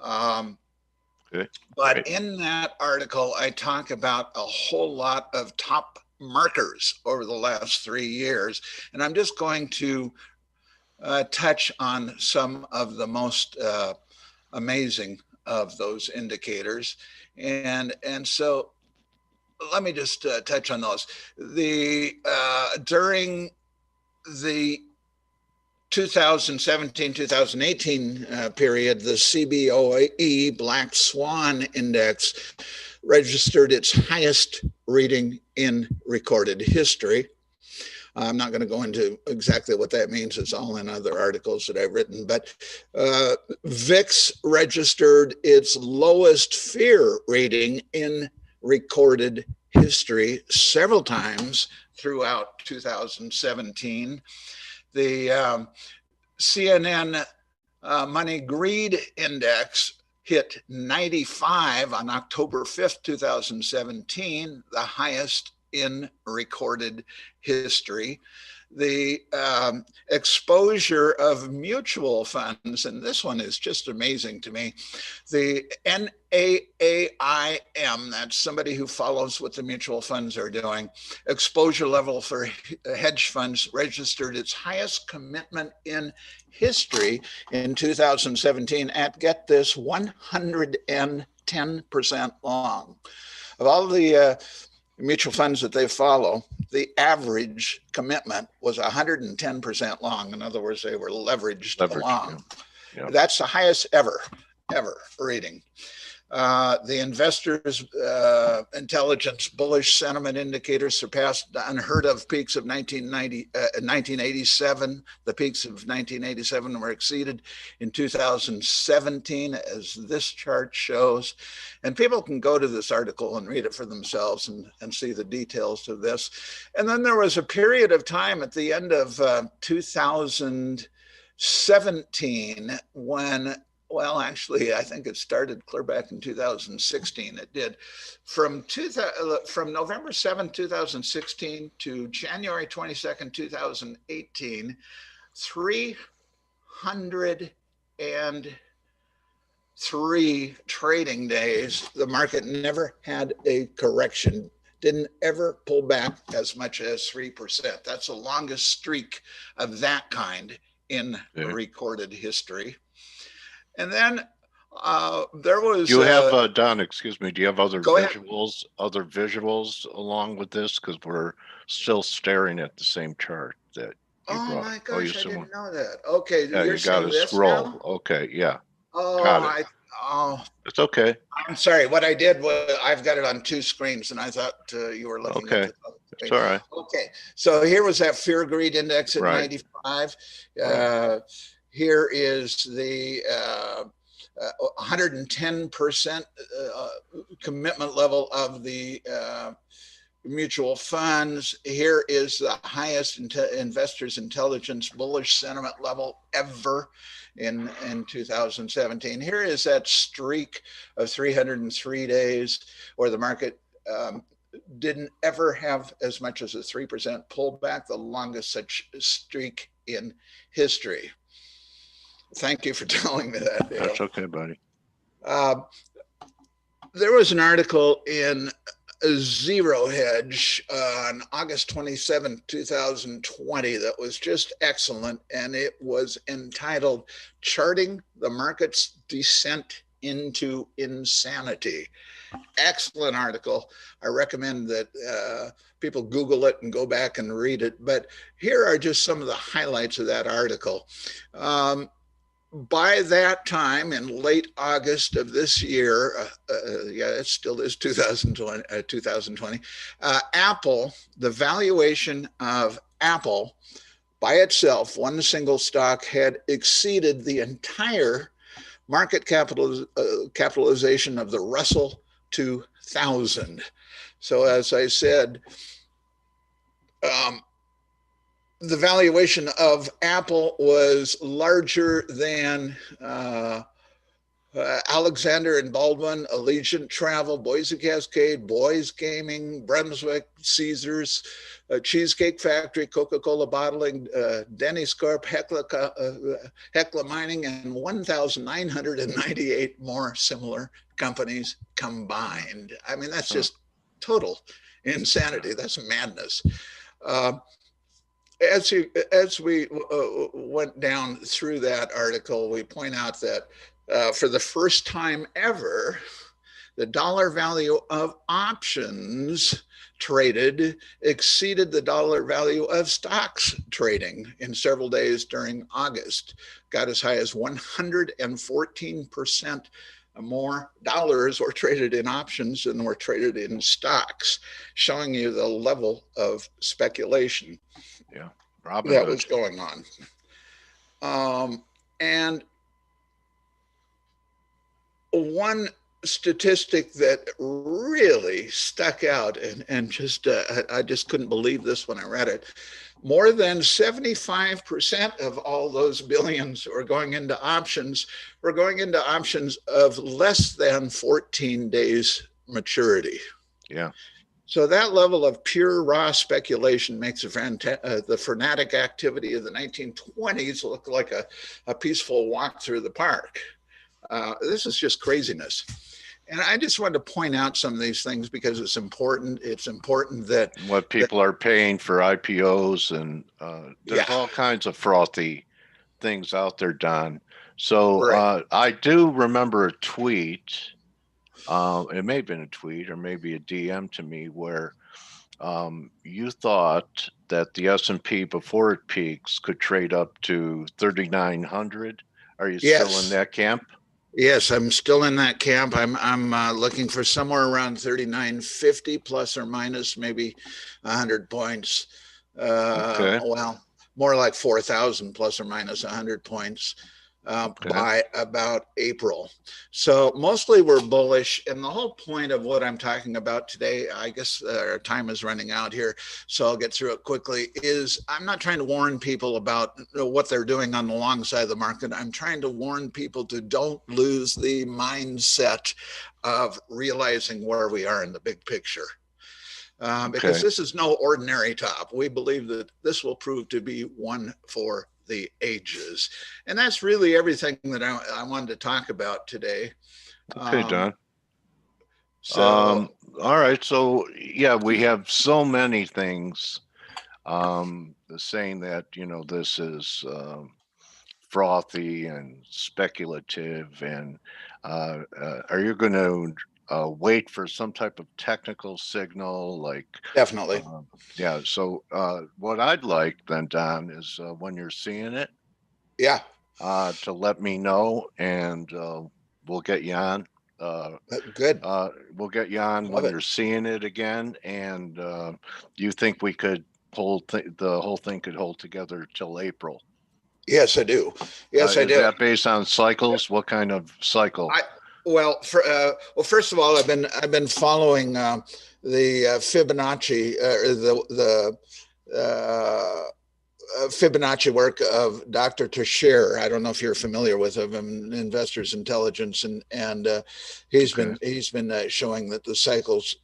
Okay. But Great. in that article, I talk about a whole lot of top markers over the last 3 years. And I'm just going to touch on some of the most amazing of those indicators. And so let me just touch on those. During the 2017-2018 period, the CBOE Black Swan Index registered its highest reading in recorded history. I'm not going to go into exactly what that means. It's all in other articles that I've written. But VIX registered its lowest fear rating in recorded history several times throughout 2017. The CNN Money Greed Index hit 95 on October 5th, 2017, the highest in recorded history. The exposure of mutual funds, and this one is just amazing to me. The NAAIM, that's somebody who follows what the mutual funds are doing, exposure level for hedge funds registered its highest commitment in history in 2017 at, get this, 110% long. Of all the mutual funds that they follow, the average commitment was 110% long. In other words, they were leveraged along. Yeah. Yeah. That's the highest ever rating. The investors' intelligence bullish sentiment indicator surpassed the unheard of peaks of 1987. The peaks of 1987 were exceeded in 2017, as this chart shows. And people can go to this article and read it for themselves and see the details of this. And then there was a period of time at the end of 2017 when, well, actually, I think it started clear back in 2016. It did. From November 7, 2016 to January 22nd, 2018, 360 3 trading days, the market never had a correction, didn't ever pull back as much as 3%. That's the longest streak of that kind in Yeah. recorded history. And then there was. Do you have, Don, excuse me, do you have other Go ahead. visuals along with this? Because we're still staring at the same chart that you Oh brought. my Oh, you gosh, I someone- didn't know that. Okay, Yeah, you're you seeing gotta this scroll. now? Okay, yeah, Oh, got it. oh, It's okay. I'm sorry. What I did was I've got it on 2 screens, and I thought you were looking Okay. at the other It's screen. all right. Okay, so here was that fear greed index at Right. 95. Right. Here is the 110% commitment level of the mutual funds. Here is the highest investors intelligence bullish sentiment level ever in 2017. Here is that streak of 303 days where the market didn't ever have as much as a 3% pullback, the longest such streak in history. Thank you for telling me that, Dale. That's okay, buddy. There was an article in Zero Hedge on August 27, 2020 that was just excellent, and it was entitled Charting the Market's Descent into Insanity. Excellent article. I recommend that people Google it and go back and read it. But here are just some of the highlights of that article. By that time, in late August of this year, yeah, it still is 2020, Apple, the valuation of Apple by itself, one single stock, had exceeded the entire market capitalization of the Russell 2000. So as I said, the valuation of Apple was larger than Alexander and Baldwin, Allegiant Travel, Boise Cascade, Boys Gaming, Brunswick, Caesars, Cheesecake Factory, Coca-Cola Bottling, Denny's Corp, Hecla Mining, and 1,998 more similar companies combined. I mean, that's just total insanity. That's madness. As we went down through that article, we point out that for the first time ever, the dollar value of options traded exceeded the dollar value of stocks trading in several days during August. Got as high as 114% more dollars were traded in options than were traded in stocks, showing you the level of speculation. Yeah, that was going on. And one statistic that really stuck out and just I just couldn't believe this when I read it. More than 75% of all those billions were going into options of less than 14 days maturity. Yeah. So that level of pure raw speculation makes the frenetic activity of the 1920s look like a peaceful walk through the park. This is just craziness. And I just wanted to point out some of these things because it's important. It's important that what people are paying for IPOs and there's all kinds of frothy things out there, Don. So Right. I do remember a tweet. It may have been a tweet or maybe a DM to me where you thought that the S&P before it peaks could trade up to 3,900. Are you still in that camp? Yes, I'm still in that camp. I'm looking for somewhere around 3,950 plus or minus maybe 100 points. Okay. Well, more like 4,000 plus or minus 100 points. By about April. So mostly we're bullish. And the whole point of what I'm talking about today, I guess our time is running out here, so I'll get through it quickly, is I'm not trying to warn people about what they're doing on the long side of the market. I'm trying to warn people to don't lose the mindset of realizing where we are in the big picture. Because this is no ordinary top. We believe that this will prove to be one for the ages. And that's really everything that I wanted to talk about today. Okay, Don. So, All right. So yeah, we have so many things saying that, this is frothy and speculative. And are you going to wait for some type of technical signal like definitely. yeah, so what I'd like then, Don, is when you're seeing it, Yeah, to let me know, and we'll get you on. good. We'll get you on Love when it. you're seeing it again. And do you think we could the whole thing could hold together till April? Yes, I do. Yes, I Is do. that based on cycles? What kind of cycle? Well, first of all, I've been following the Fibonacci, or the Fibonacci work of Dr. Teixeira. I don't know if you're familiar with him in Investors Intelligence, and he's Okay. been showing that the cycles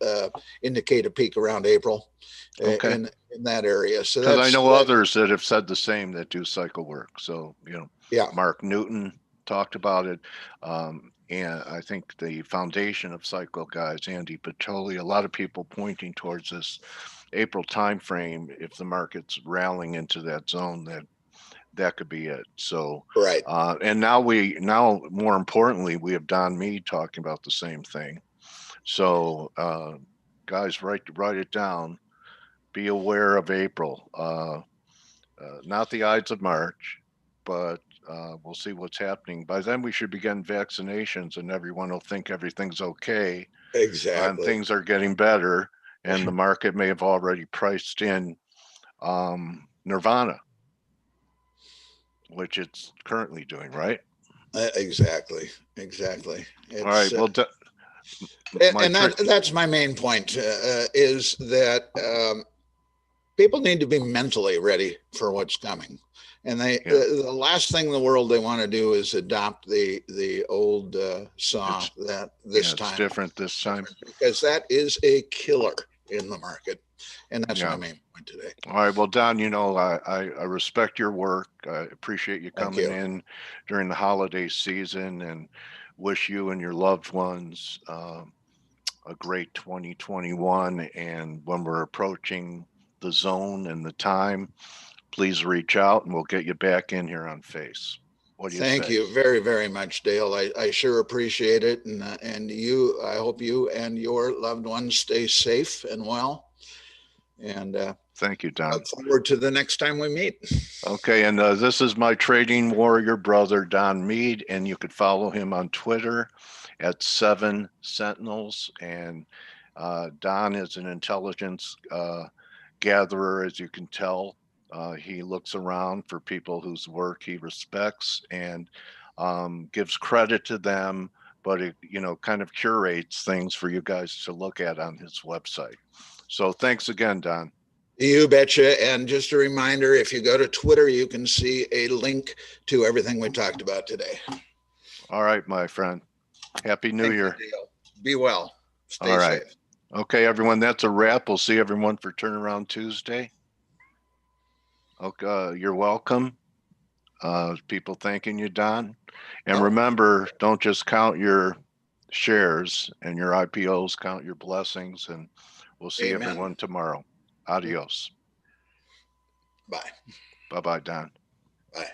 indicate a peak around April Okay. in that area. So Because I that's know others that have said the same that do cycle work. So, yeah, Mark Newton talked about it. And I think the foundation of cycle guys, Andy Patoli, a lot of people pointing towards this April timeframe. If the market's rallying into that zone, that could be it. So, right. and now more importantly, we have Don Mead talking about the same thing. So, guys, write it down. Be aware of April, not the Ides of March, but we'll see what's happening. By then, we should begin vaccinations, and everyone will think everything's okay, and Exactly. things are getting better, and the market may have already priced in Nirvana, which it's currently doing, right? Exactly. All right. Well, And that's my main point, is that people need to be mentally ready for what's coming. And the last thing in the world they want to do is adopt the old saw that this time. It's different this time. Because that is a killer in the market. And that's my main point today. All right. Well, Don, I respect your work. I appreciate you coming in during the holiday season, and wish you and your loved ones a great 2021. And when we're approaching the zone and the time, please reach out and we'll get you back in here on Face. What do you say? Thank you very, very much, Dale. I sure appreciate it. And I hope you and your loved ones stay safe and well. And thank you, Don. Look forward to the next time we meet. Okay. And this is my trading warrior brother, Don Mead, and you could follow him on Twitter at 7 Sentinels. And Don is an intelligence gatherer, as you can tell. He looks around for people whose work he respects and gives credit to them, but it, kind of curates things for you guys to look at on his website. So thanks again, Don. You betcha. And just a reminder, if you go to Twitter, you can see a link to everything we talked about today. All right, my friend. Happy New Year. Be well. Stay safe. Okay, everyone, that's a wrap. We'll see everyone for Turnaround Tuesday. Okay, you're welcome. People thanking you, Don. And remember, don't just count your shares and your IPOs, count your blessings, and we'll see everyone tomorrow. Adios. Bye. Bye-bye, Don. Bye.